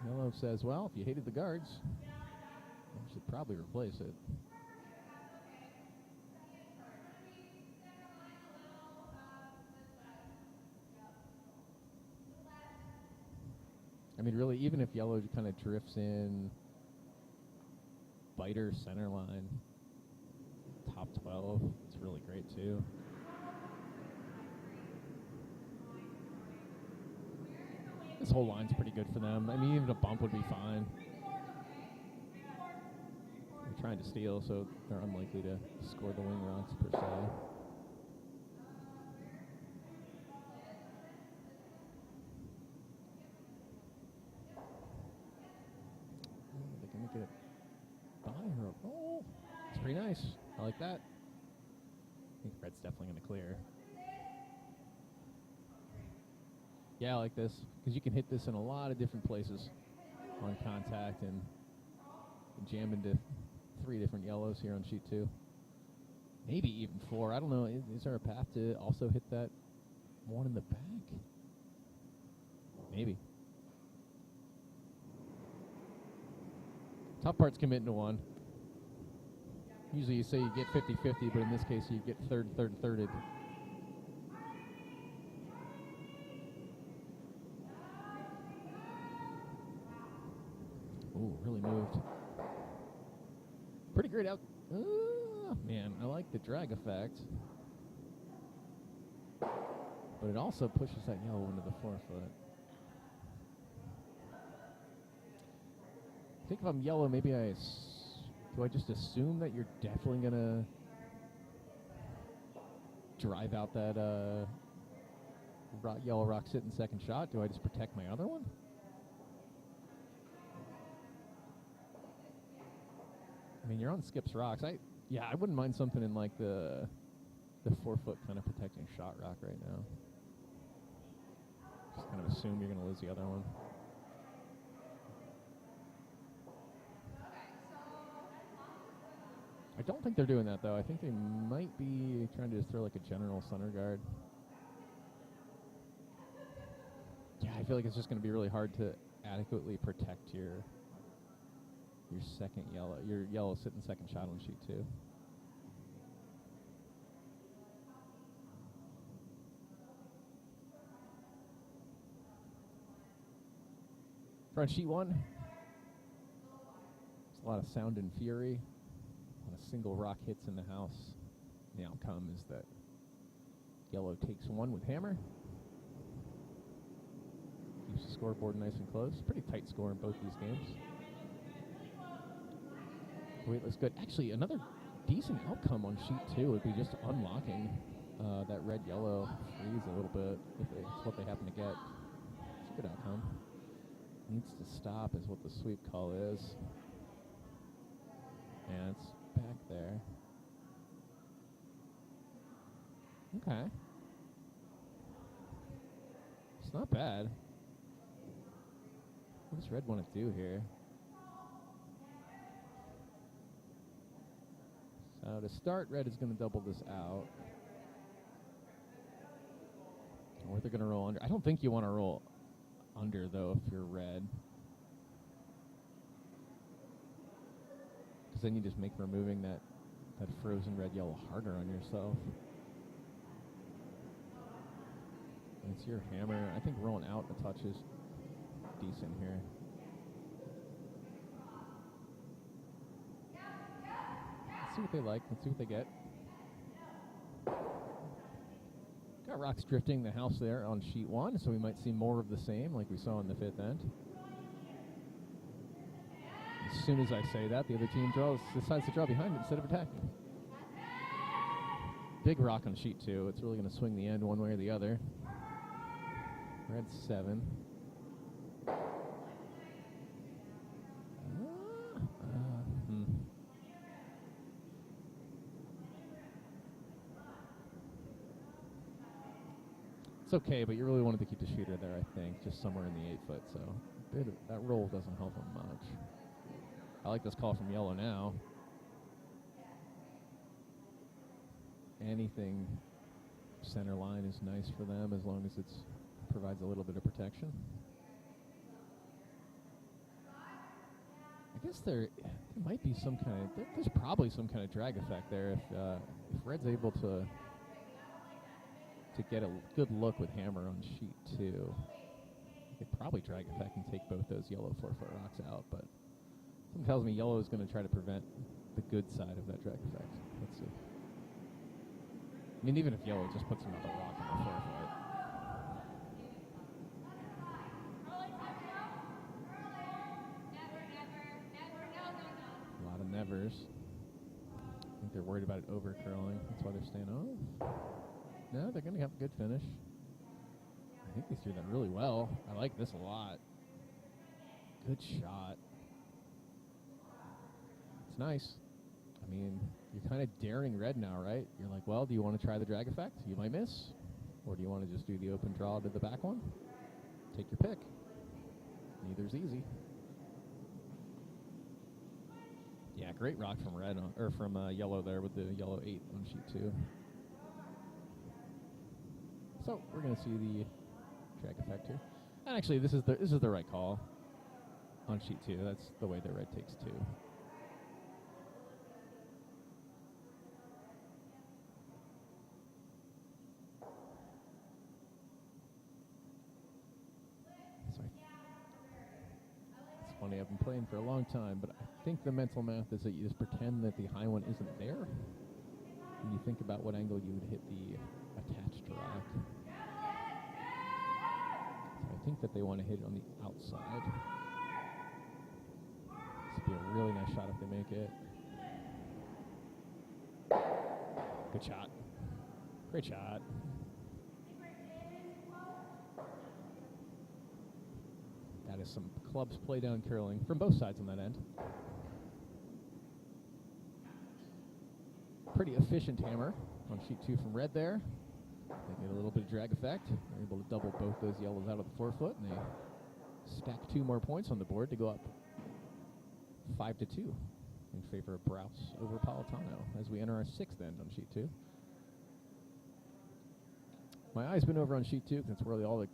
[SPEAKER 1] Yellow says, well, if you hated the guards, you should probably replace it. I mean, really, even if yellow kind of drifts in, biter, center line, top 12, it's really great, too. This whole line's pretty good for them. I mean, even a bump would be fine. They're trying to steal, so they're unlikely to score the wing rocks, per se. They're going to get it by her. Oh, it's pretty nice. I like that. I think red's definitely going to clear. Yeah, I like this, because you can hit this in a lot of different places on contact and jam into 3 different yellows here on sheet 2. Maybe even 4. I don't know. Is there a path to also hit that 1 in the back? Maybe. Tough part's committing to 1. Usually you say you get 50-50, but in this case you get thirded. Ooh, really moved. Pretty great out. Man, I like the drag effect. But it also pushes that yellow into the 4-foot. I think if I'm yellow, maybe do I just assume that you're definitely going to drive out that yellow rock sitting second shot? Do I just protect my other one? I mean, you're on Skip's rocks. I wouldn't mind something in like the 4-foot kind of protecting shot rock right now. Just kind of assume you're going to lose the other one. I don't think they're doing that, though. I think they might be trying to just throw like a general center guard. Yeah, I feel like it's just going to be really hard to adequately protect your second yellow, your yellow sitting second shot on sheet 2. Front sheet 1. There's a lot of sound and fury. A lot of single rock hits in the house. The outcome is that yellow takes 1 with hammer. Keeps the scoreboard nice and close. Pretty tight score in both these games. Wait, looks good. Actually, another decent outcome on sheet 2 would be just unlocking that red-yellow freeze a little bit if it's what they happen to get. It's a good outcome. Needs to stop is what the sweep call is. And it's back there. Okay. It's not bad. What does red want to do here? So to start, red is going to double this out. Or they're going to roll under. I don't think you want to roll under, though, if you're red. Because then you just make removing that frozen red-yellow harder on yourself. And it's your hammer. I think rolling out a touch is decent here. Let's see what they like. Let's see what they get. Got rocks drifting the house there on sheet 1, so we might see more of the same like we saw in the 5th end. As soon as I say that, the other team decides to draw behind it instead of attacking. Big rock on sheet 2. It's really going to swing the end one way or the other. Red 7. It's okay, but you really wanted to keep the shooter there, I think, just somewhere in the 8-foot, so that roll doesn't help him much. I like this call from yellow now. Anything center line is nice for them as long as it provides a little bit of protection. I guess there might be some kind of, there's probably some kind of drag effect there if red's able to get a good look with hammer on sheet 2. They probably drag effect and take both those yellow 4-foot rocks out, but something tells me yellow is going to try to prevent the good side of that drag effect. Let's see. I mean, even if yellow just puts another rock on the 4-foot. A lot of nevers. I think they're worried about it over curling. That's why they're staying off. No, they're going to have a good finish. I think they threw that really well. I like this a lot. Good shot. It's nice. I mean, you're kind of daring red now, right? You're like, well, do you want to try the drag effect? You might miss. Or do you want to just do the open draw to the back one? Take your pick. Neither's easy. Yeah, great rock from red or from yellow there with the yellow 8 on sheet 2. So we're going to see the drag effect here. And actually, this is the right call on sheet 2. That's the way the red takes 2. So it's funny, I've been playing for a long time, but I think the mental math is that you just pretend that the high one isn't there, and you think about what angle you would hit the attached rock. I think that they want to hit it on the outside. This would be a really nice shot if they make it. Good shot. Great shot. That is some clubs play down curling from both sides on that end. Pretty efficient hammer on sheet 2 from red there. They get a little bit of drag effect. They're able to double both those yellows out of the forefoot, and they stack 2 more points on the board to go up 5-2 in favor of Browse over Politano as we enter our 6th end on sheet 2. My eye's been over on sheet 2 because that's where all the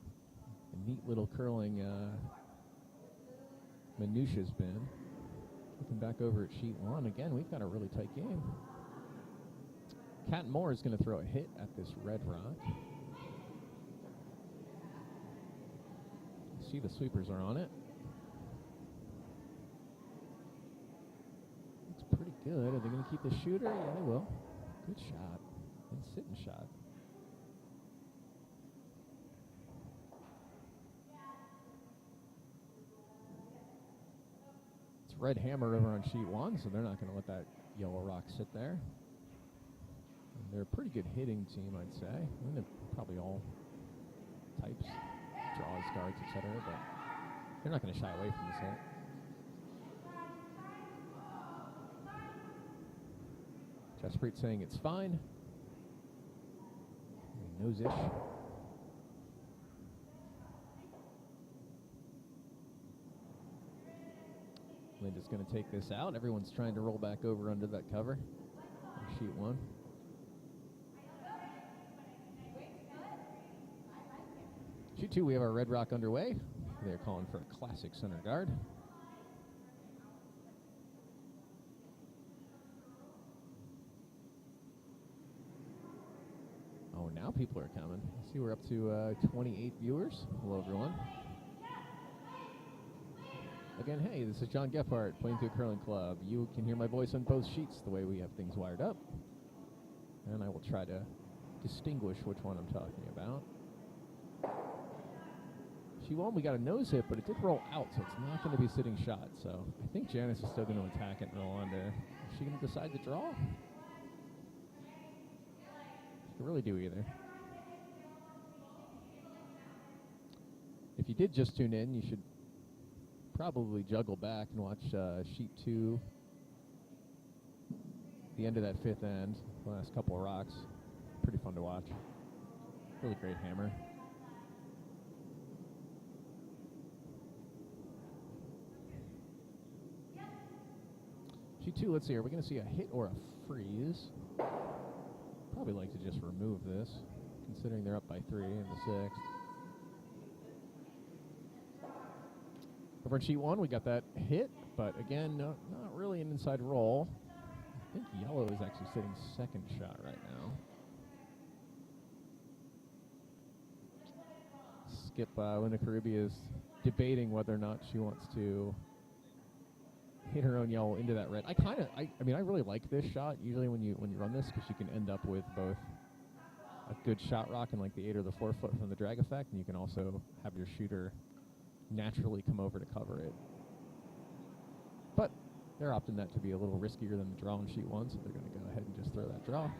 [SPEAKER 1] neat little curling minutia's been. Looking back over at sheet 1, again, we've got a really tight game. Cat Moore is going to throw a hit at this red rock. See, the sweepers are on it. Looks pretty good. Are they going to keep the shooter? Yeah, they will. Good shot. And sitting shot. It's red hammer over on sheet 1, so they're not going to let that yellow rock sit there. They're a pretty good hitting team, I'd say. I mean, they're probably all types, draws, guards, etc., but they're not going to shy away from this hit. Jaspreet saying it's fine. Nose-ish. Linda's going to take this out. Everyone's trying to roll back over under that cover on sheet 1. Sheet 2, we have our red rock underway. They're calling for a classic center guard. Oh, now people are coming. I see we're up to 28 viewers. Hello, everyone. Again, hey, this is John Gephardt, Plainfield Curling Club. You can hear my voice on both sheets the way we have things wired up. And I will try to distinguish which one I'm talking about. Sheet 1, we got a nose hit, but it did roll out, so it's not going to be sitting shot. So I think Janice is still going to attack it and roll under. Is she going to decide to draw? She can really do either. If you did just tune in, you should probably juggle back and watch sheet 2, the end of that 5th end, the last couple of rocks. Pretty fun to watch. Really great hammer. Sheet 2, let's see, are we going to see a hit or a freeze? Probably like to just remove this, considering they're up by 3 in the 6th. Over on sheet 1, we got that hit, but again, not really an inside roll. I think yellow is actually sitting second shot right now. Skip Linda Caribia is debating whether or not she wants to hit her own yellow into that red. I mean, I really like this shot. Usually when you run this, because you can end up with both a good shot rock and like the 8 or the 4 foot from the drag effect, and you can also have your shooter naturally come over to cover it. But they're opting that to be a little riskier than the draw on sheet 1, so they're going to go ahead and just throw that draw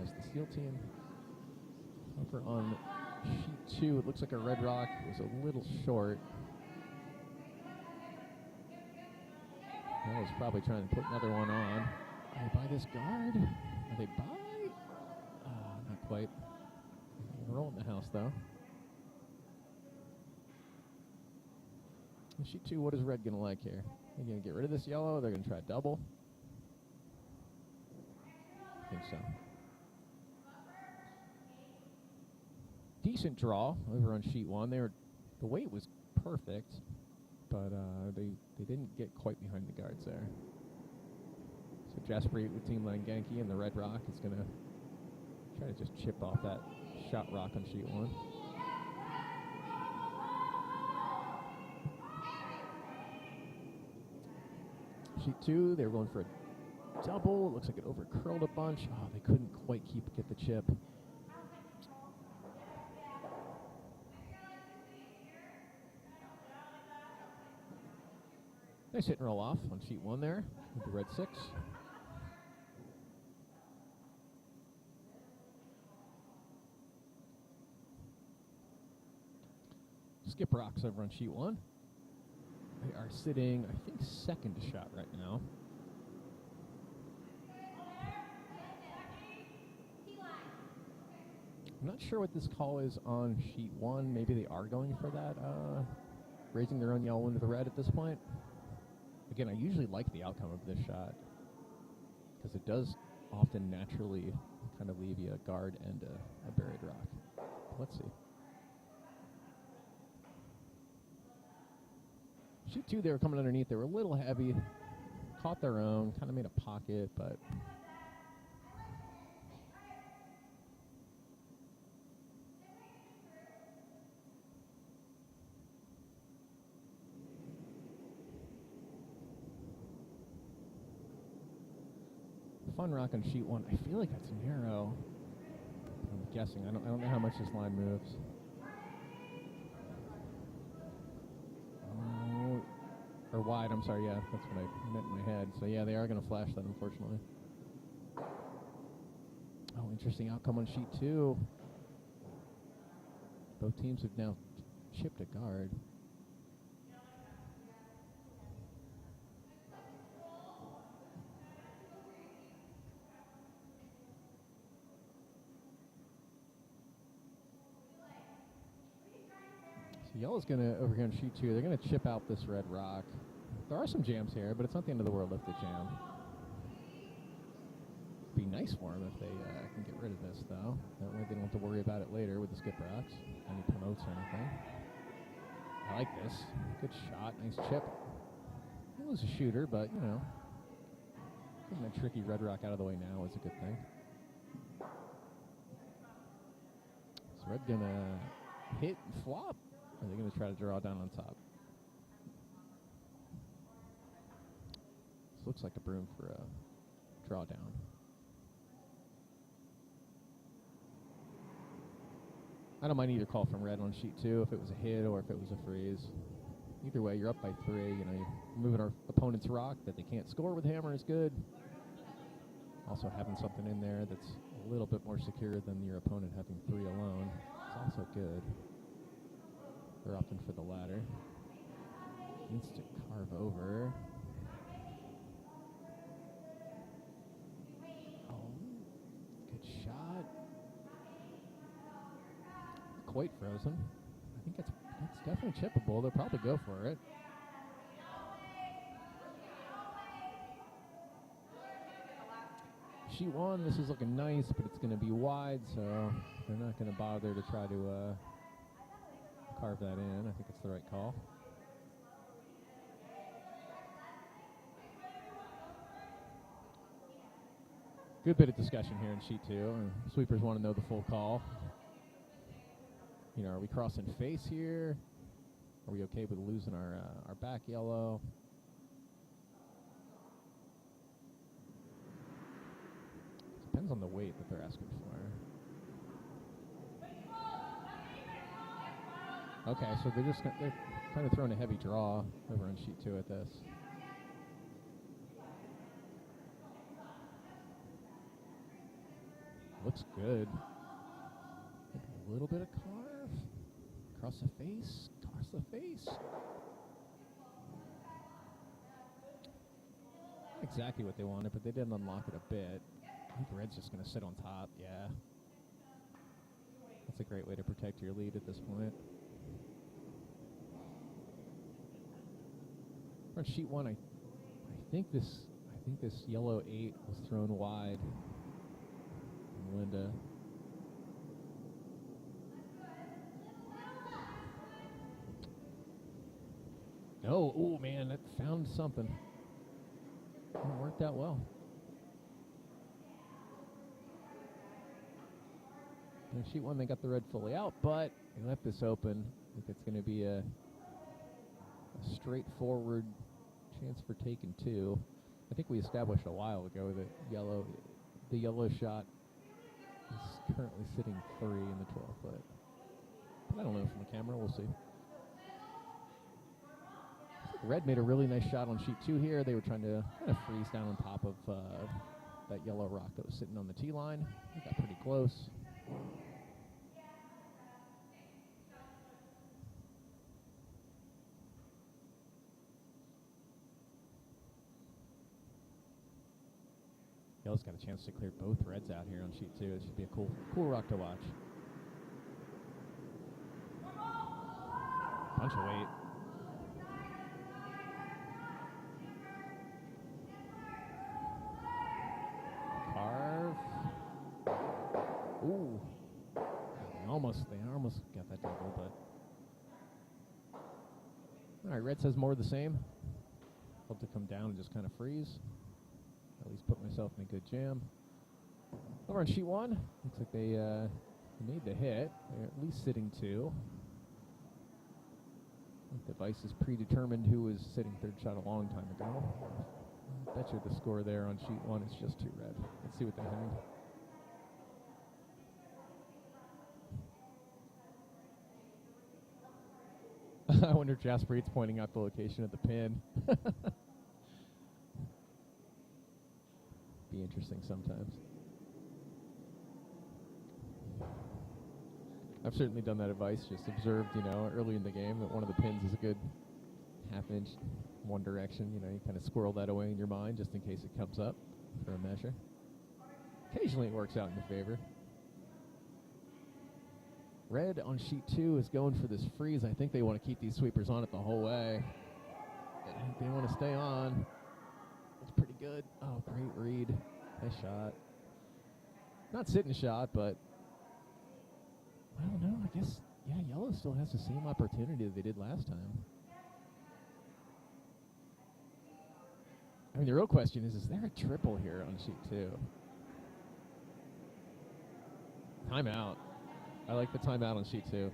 [SPEAKER 1] as the steel team. Over on sheet 2, it looks like a red rock was a little short. I was probably trying to put another one on. Are they by this guard? Are they by? Not quite. Roll in the house, though. Sheet 2, what is red going to like here? They're going to get rid of this yellow. They're going to try double. I think so. Decent draw over on sheet 1. The weight was perfect, but they didn't get quite behind the guards there. So Jaspreet with Team Langanki and the red rock is going to try to just chip off that shot rock on sheet 1. Sheet 2, they were going for a double. It looks like it over-curled a bunch. Oh, they couldn't quite get the chip. Nice hit and roll off on sheet 1 there with the red 6. Skip rocks over on sheet 1. They are sitting, I think, second shot right now. I'm not sure what this call is on sheet 1. Maybe they are going for that, raising their own yellow into the red at this point. Again, I usually like the outcome of this shot because it does often naturally kind of leave you a guard and a buried rock. Let's see. Sheet 2, they were coming underneath. They were a little heavy. Caught their own, kind of made a pocket, but fun rock on sheet 1. I feel like that's narrow. I'm guessing. I don't know how much this line moves. Or wide, I'm sorry, yeah, that's what I meant in my head. So yeah, they are going to flash that, unfortunately. Oh, interesting outcome on sheet 2. Both teams have now chipped a guard. So yellow's going to, over here on sheet 2, they're going to chip out this red rock. There are some jams here, but it's not the end of the world if they jam. Be nice for them if they can get rid of this, though. That way they don't have to worry about it later with the skip rocks, any promotes or anything. I like this. Good shot. Nice chip. It was a shooter, but, you know, getting that tricky red rock out of the way now is a good thing. Is red going to hit and flop? Or are they going to try to draw down on top? This looks like a broom for a drawdown. I don't mind either call from red on sheet 2 if it was a hit or if it was a freeze. Either way, you're up by 3. You know, you're moving our opponent's rock that they can't score with hammer is good. Also having something in there that's a little bit more secure than your opponent having 3 alone is also good. They're opting for the latter. Needs to carve over. Quite frozen. I think it's definitely chippable. They'll probably go for it. Sheet 1, this is looking nice, but it's going to be wide, so they're not going to bother to try to carve that in. I think it's the right call. Good bit of discussion here in sheet 2, and sweepers want to know the full call. You know, are we crossing face here? Are we okay with losing our back yellow? Depends on the weight that they're asking for. Okay, so they're kind of throwing a heavy draw over on sheet 2 at this. Looks good. A little bit of carve. Across the face. Across the face. Not exactly what they wanted, but they did unlock it a bit. I think red's just going to sit on top. Yeah. That's a great way to protect your lead at this point. On sheet 1, I think this yellow 8 was thrown wide. And Linda. No, oh man, that found something. It worked out well. And sheet 1, they got the red fully out, but they left this open. I think it's going to be a straightforward chance for taking 2. I think we established a while ago that the yellow shot is currently sitting 3 in the 12-foot. But I don't know from the camera. We'll see. Red made a really nice shot on sheet 2 here. They were trying to kind of freeze down on top of that yellow rock that was sitting on the tee line. They got pretty close. Yellow's got a chance to clear both reds out here on sheet 2. It should be a cool rock to watch. bunch of weight. Carve. Ooh. They almost got that double, but. All right, red says more of the same. Hope to come down and just kind of freeze. At least put myself in a good jam. Over on sheet one, looks like they made the hit. They're at least sitting two. I think the device is predetermined who was sitting third shot a long time ago. I bet you the score there on sheet one is just two red. Let's see what they hang. I wonder if Jasper Eats pointing out the location of the pin. Be interesting sometimes. I've certainly done that advice, just observed, early in the game that one of the pins is a good half inch one direction. You kind of squirrel that away in your mind just in case it comes up for a measure. Occasionally it works out in your favor. Red on sheet two is going for this freeze. I think they want to keep these sweepers on it the whole way. I think they want to stay on. It's pretty good. Oh, great read. Nice shot. Not sitting shot, but I don't know. I guess, yellow still has the same opportunity that they did last time. I mean, the real question is there a triple here on sheet two? Timeout. I like the timeout on sheet two.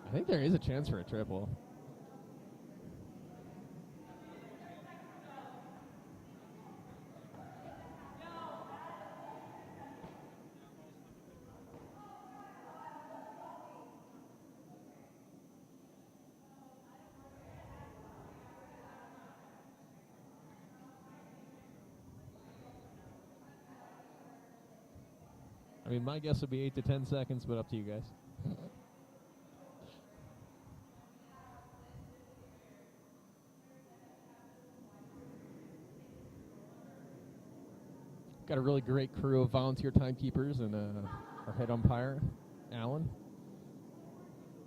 [SPEAKER 1] I think there is a chance for a triple. I mean, my guess would be 8 to 10 seconds, but up to you guys. Got a really great crew of volunteer timekeepers and our head umpire, Alan.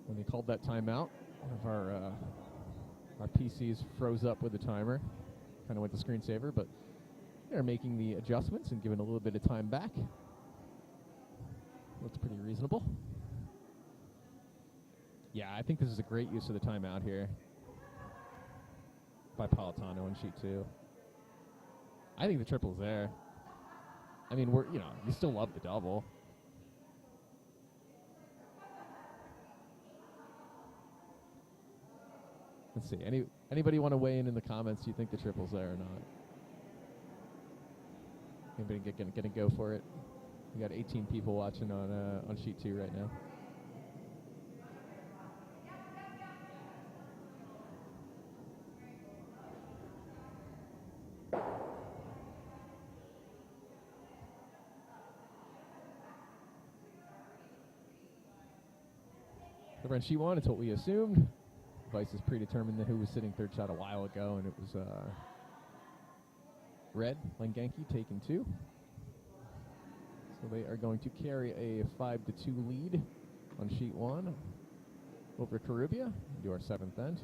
[SPEAKER 1] When they called that timeout, one of our PCs froze up with the timer. Kind of went to screensaver, but they're making the adjustments and giving a little bit of time back. Looks pretty reasonable. Yeah, I think this is a great use of the timeout here by Politano on sheet two. I think the triple's there. I mean, you still love the double. Let's see. Anybody want to weigh in the comments? Do you think the triple's there or not? Anybody gonna go for it? We got 18 people watching on sheet two right now. Over on sheet one, it's what we assumed. Device is predetermined who was sitting third shot a while ago, and it was red, Lengenki taking two. So they are going to carry a 5-2 lead on sheet one over Carubia. Do our seventh end.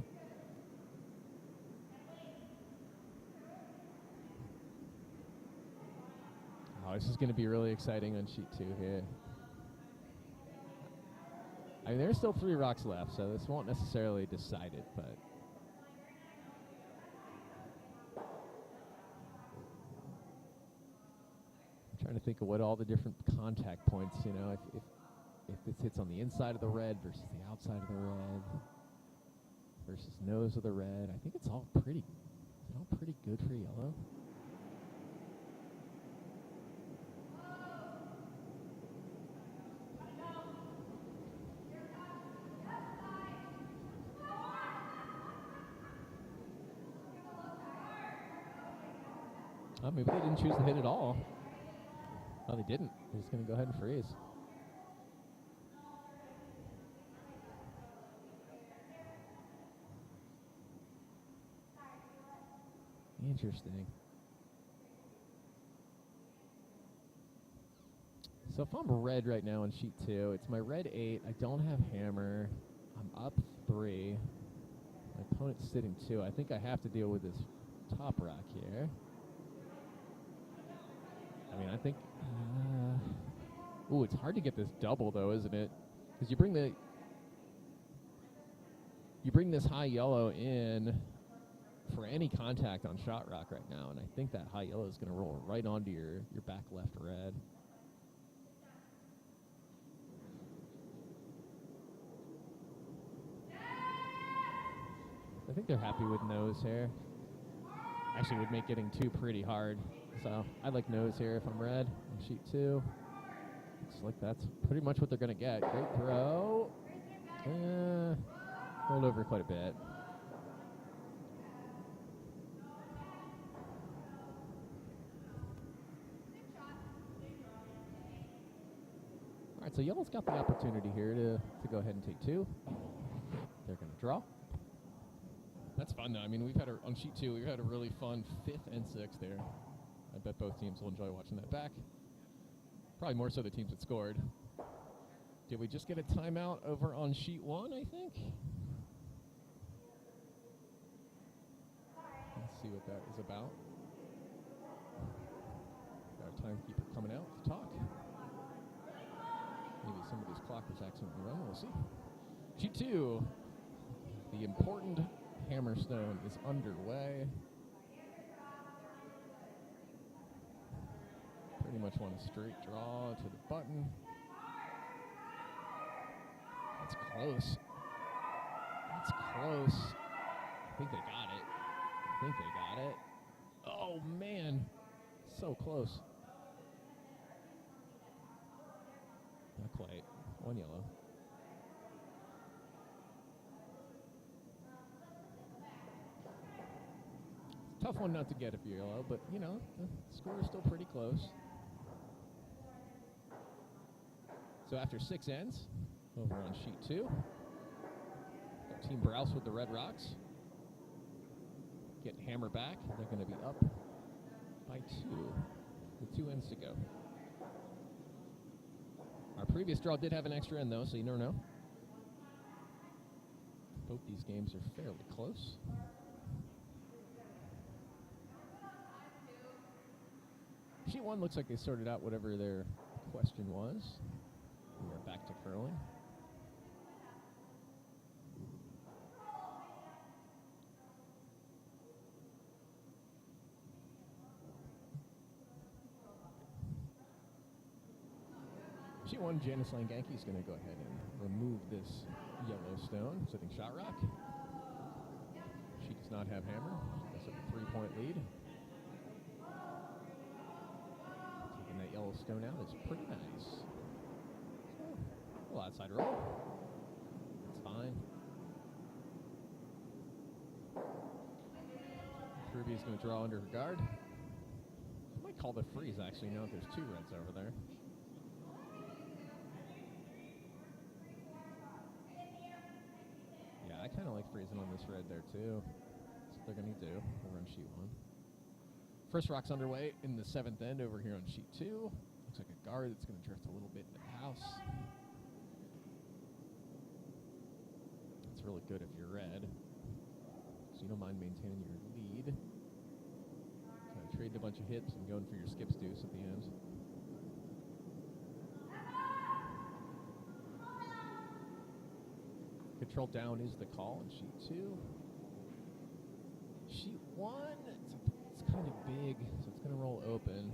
[SPEAKER 1] Oh, this is going to be really exciting on sheet two here. I mean, there's still 3 rocks left, so this won't necessarily decide it, but trying to think of what all the different contact points, if this hits on the inside of the red versus the outside of the red versus nose of the red. I think it's all pretty good for yellow. Oh, maybe they didn't choose to hit at all. Oh, they didn't. They're just going to go ahead and freeze. Interesting. So if I'm red right now on sheet two, it's my red 8. I don't have hammer. I'm up 3. My opponent's sitting 2. I think I have to deal with this top rock here. I mean, I think... ooh, it's hard to get this double, though, isn't it? Because you bring this high yellow in for any contact on shot rock right now, and I think that high yellow is going to roll right onto your back left red. I think they're happy with nose here. Actually, would make getting 2 pretty hard. So I like nose here if I'm red on sheet 2. Looks like that's pretty much what they're going to get. Great throw. Rolled over quite a bit. All right, so yellow's got the opportunity here to go ahead and take 2. They're going to draw. That's fun, though. I mean, on sheet 2, we've had a really fun 5th and 6th there. I bet both teams will enjoy watching that back. Probably more so the teams that scored. Did we just get a timeout over on sheet 1, I think? Let's see what that is about. Got a timekeeper coming out to talk. Maybe somebody's clock was accidentally run. We'll see. Sheet 2. The important Hammerstone is underway. Pretty much want a straight draw to the button. That's close. That's close. I think they got it. Oh, man. So close. Not quite. 1 yellow. Tough one not to get if you're yellow, but, you know, the score is still pretty close. So after 6 ends, over on sheet 2, got Team Browse with the Red Rocks. Getting hammer back. They're going to be up by 2 with 2 ends to go. Our previous draw did have an extra end, though, so you never know. Both these games are fairly close. Sheet 1 looks like they sorted out whatever their question was. We are back to curling. Sheet 1, Janice Langanke is going to go ahead and remove this yellow stone, sitting shot rock. She does not have hammer. She does have a 3-point lead. Taking that yellow stone out is pretty nice. So, a little outside roll. That's fine. Ruby is going to draw under her guard. I might call the freeze, actually, now that there's 2 reds over there. I kind of like freezing on this red there, too. That's what they're going to do over on sheet 1. First rock's underway in the 7th end over here on sheet 2. Looks like a guard that's going to drift a little bit into the house. That's really good if you're red, so you don't mind maintaining your lead. Kind of trading a bunch of hits and going for your skips deuce at the end. Control down is the call in sheet 2. Sheet 1, it's kind of big, so it's going to roll open.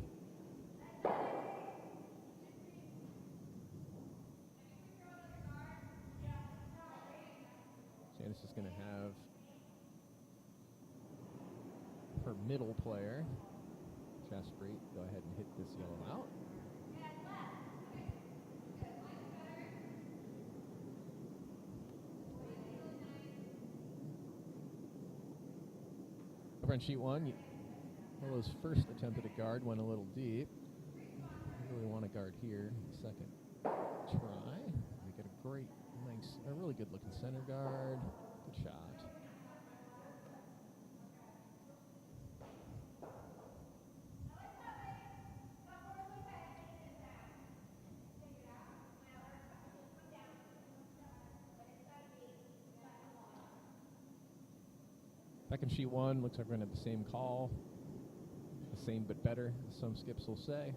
[SPEAKER 1] Janice is going to have her middle player, Jaspreet, go ahead and hit this yellow out. Over on sheet 1, Willow's first attempt at a guard went a little deep. You really want a guard here. Second try. We get a great, nice, a really good looking center guard. Good shot. Back in sheet 1, looks like we're going to have the same call. The same but better, as some skips will say.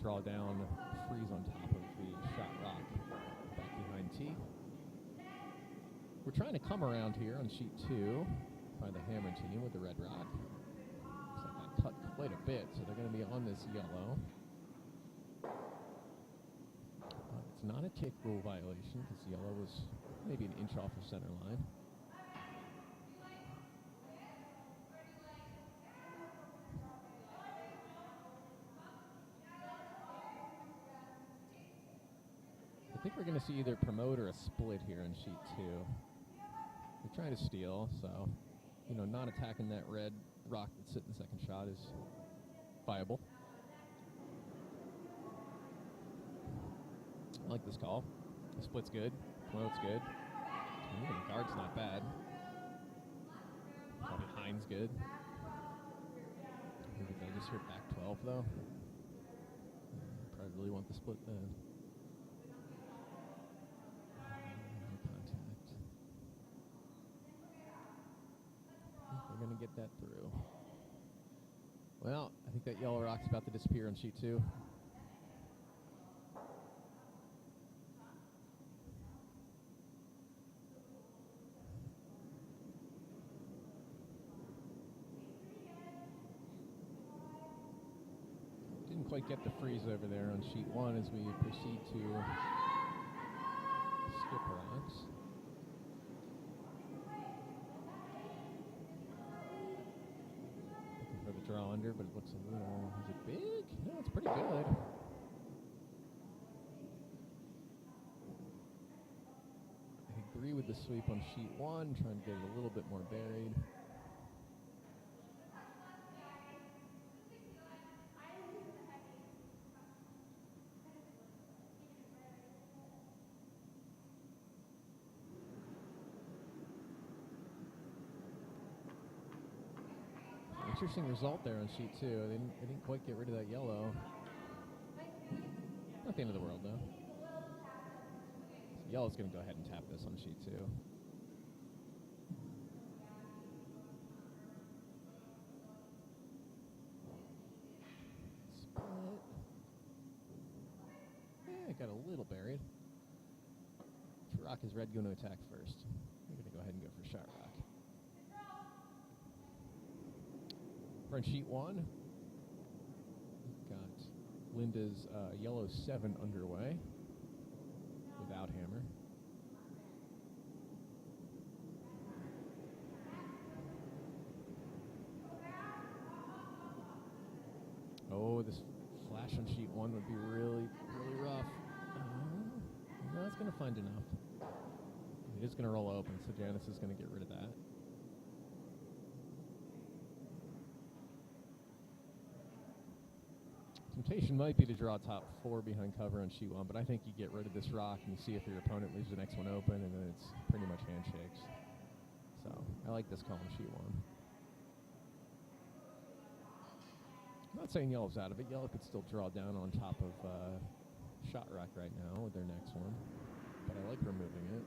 [SPEAKER 1] Draw down, freeze on top of the shot rock back behind T. We're trying to come around here on sheet 2 by the hammer team with the red rock. Looks like that cut quite a bit, so they're going to be on this yellow. It's not a kick rule violation because yellow was maybe an inch off of center line. I think we're going to see either promote or a split here in sheet 2. They're trying to steal, so, not attacking that red rock that's sitting the second shot is viable. I like this call. The split's good. Promote's good. Even the guard's not bad. Probably Hind's good. Maybe they just hit back 12, though. Probably really want the split then. We're going to get that through. Well, I think that yellow rock's about to disappear on sheet 2. Didn't quite get the freeze over there on sheet 1 as we proceed to skip rocks. For the draw under, but it looks a little, is it big? No, it's pretty good. I agree with the sweep on sheet 1, trying to get it a little bit more buried. Interesting result there on sheet 2. They didn't quite get rid of that yellow. Not the end of the world, though. So yellow's going to go ahead and tap this on sheet 2. Split. Yeah, it got a little buried. Which rock is red going to attack first? We're going to go ahead and go for shot rock. On sheet 1, we've got Linda's yellow 7 underway without hammer. Oh, this flash on sheet 1 would be really, really rough. No, it's going to find enough. It is going to roll open, so Janice is going to get rid of that. Temptation might be to draw top 4 behind cover on sheet 1, but I think you get rid of this rock and you see if your opponent leaves the next one open, and then it's pretty much handshakes. So I like this call on sheet 1. I'm not saying yellow's out of it. Yellow could still draw down on top of shot rock right now with their next one, but I like removing it.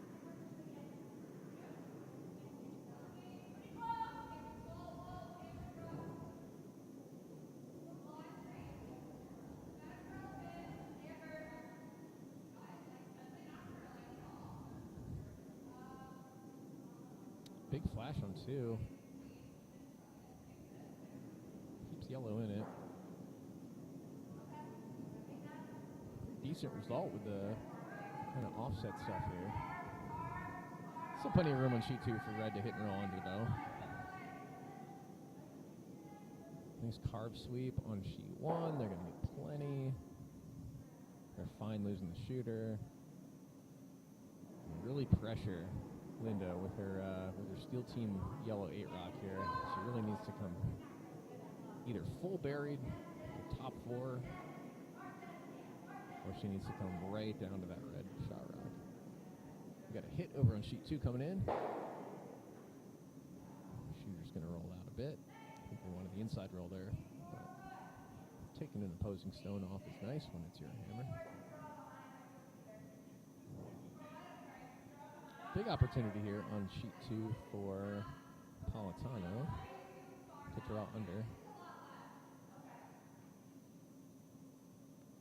[SPEAKER 1] Big flash on 2. Keeps yellow in it. Decent result with the kind of offset stuff here. Still plenty of room on sheet 2 for red to hit and roll under, though. Nice carve sweep on sheet 1. They're going to get plenty. They're fine losing the shooter. Really pressure Linda with her steel team yellow 8 rock here. She really needs to come either full buried or top 4, or she needs to come right down to that red shot rock. We got a hit over on sheet 2 coming in. Shooter's going to roll out a bit. I think they wanted the inside roll there, but taking an opposing stone off is nice when it's your hammer. Big opportunity here on sheet 2 for Napolitano to draw under.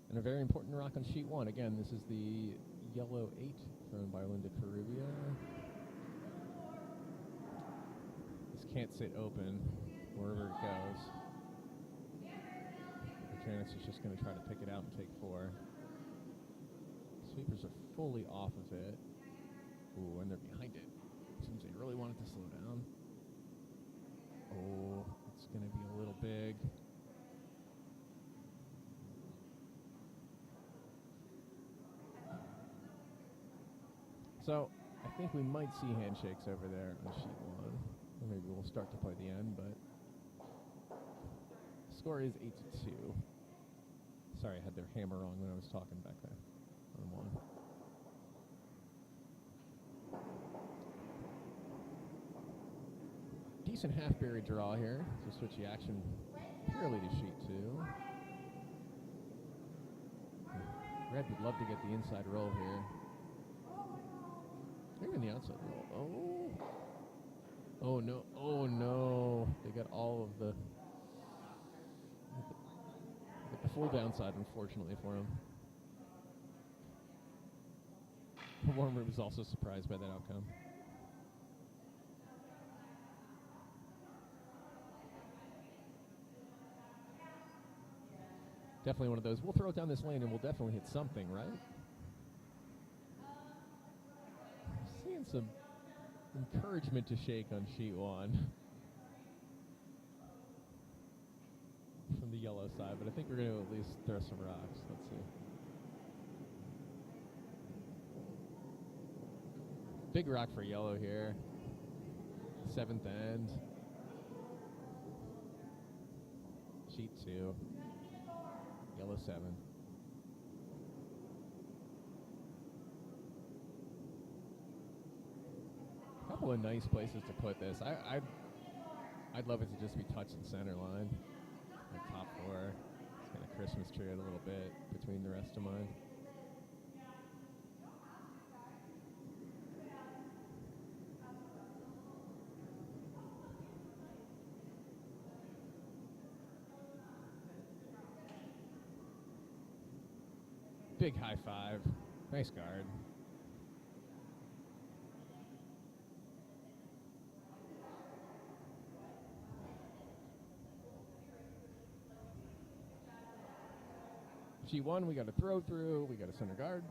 [SPEAKER 1] And a very important rock on sheet 1. Again, this is the yellow 8 thrown by Linda Carubia. This can't sit open wherever it goes. Janice is just going to try to pick it out and take 4. Sweepers are fully off of it. Ooh, and they're behind it. Seems they really want it to slow down. Oh, it's going to be a little big. So, I think we might see handshakes over there on sheet 1. Or maybe we'll start to play the end, but the score is 8-2. Sorry, I had their hammer wrong when I was talking back there on 1. Decent half-buried draw here, so switch the action purely to sheet 2. Red would love to get the inside roll here. Even the outside roll. Oh. Oh no. Oh no. They got all of the full downside, unfortunately, for him. Warmer was also surprised by that outcome. Definitely one of those. We'll throw it down this lane and we'll definitely hit something, right? Seeing some encouragement to shake on sheet 1 from the yellow side, but I think we're going to at least throw some rocks. Let's see. Big rock for yellow here. 7th end. Sheet 2. Yellow 7. Couple of nice places to put this. I'd love it to just be touching center line. Like top 4. It's kind of Christmas tree it a little bit between the rest of mine. Big high 5. Nice guard. G1, we got a throw through, we got a center guard.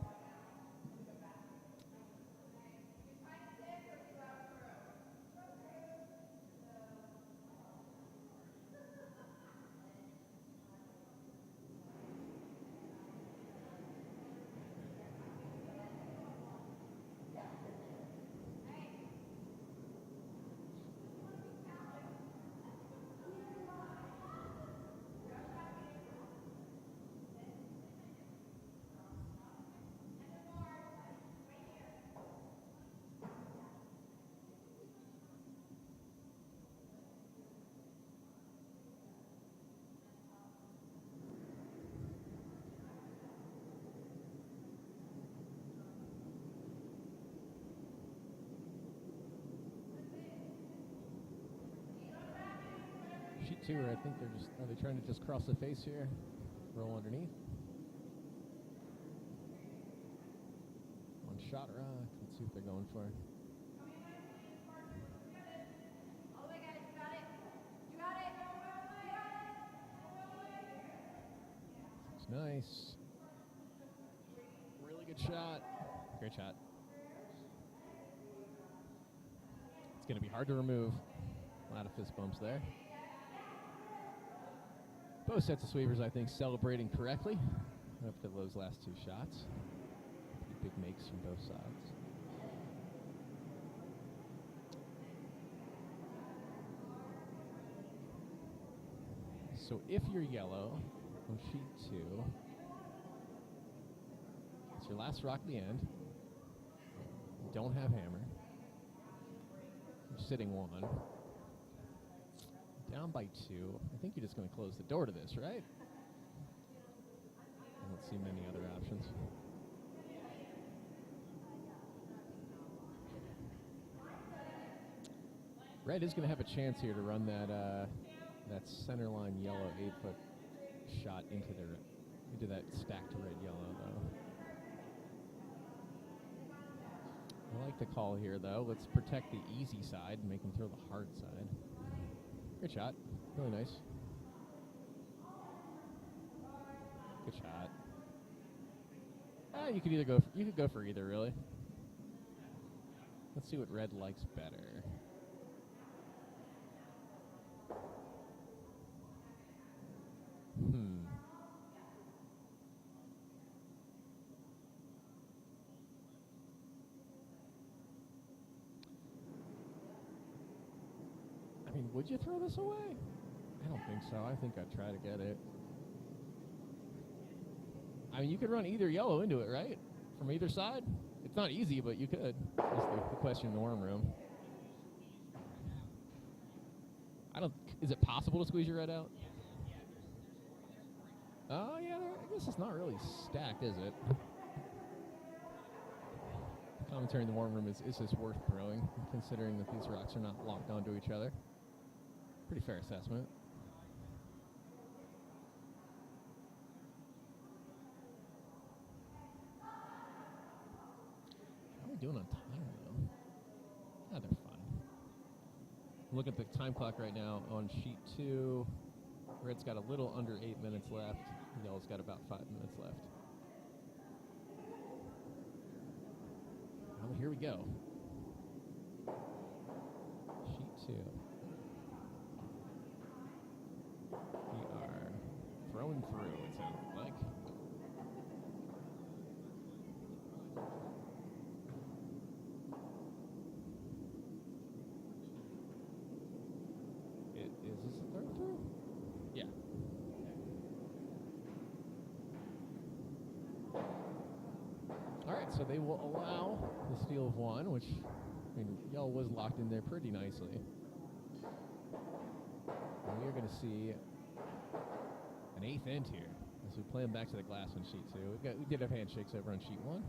[SPEAKER 1] Sheet 2, I think are they trying to just cross the face here? Roll underneath. One shot rock. Let's see what they're going for. It's nice. Really good shot. Great shot. It's going to be hard to remove. A lot of fist bumps there. Both sets of sweepers, I think, celebrating correctly after those last 2 shots. Pretty big makes from both sides. So if you're yellow on sheet 2, it's your last rock at the end. You don't have hammer. You're sitting 1. Down by 2. I think you're just going to close the door to this, right? I don't see many other options. Red is going to have a chance here to run that that center line yellow 8-foot shot into that stacked red yellow though. I like the call here though. Let's protect the easy side and make him throw the hard side. Good shot. Really nice. Good shot. You could go for either really. Let's see what red likes better. I mean, would you throw this away? I don't think so. I think I'd try to get it. I mean, you could run either yellow into it, right? From either side? It's not easy, but you could. That's the question in the warm room. Is it possible to squeeze your red out? Oh, yeah, I guess it's not really stacked, is it? Commentary in the warm room is this worth throwing, considering that these rocks are not locked onto each other? Pretty fair assessment. How are we doing on time, though? Ah, they're fun. Look at the time clock right now on sheet 2. Red's got a little under 8 minutes left. Yellow's got about 5 minutes left. Well, here we go. Sheet 2. We are throwing through, it sounds like. Is this a throw through? Yeah. All right, so they will allow the steal of 1, which, I mean, yellow was locked in there pretty nicely. And we are going to see an 8th end here as we play them back to the glass on sheet 2. We did have handshakes over on sheet 1.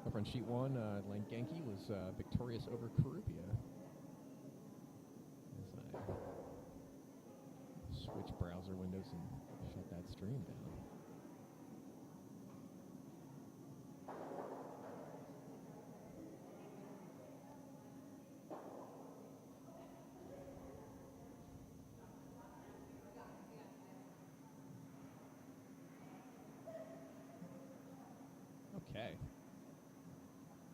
[SPEAKER 1] Over on sheet 1, Langenki was victorious over Karupia. As I switch browser windows and shut that stream down. Okay.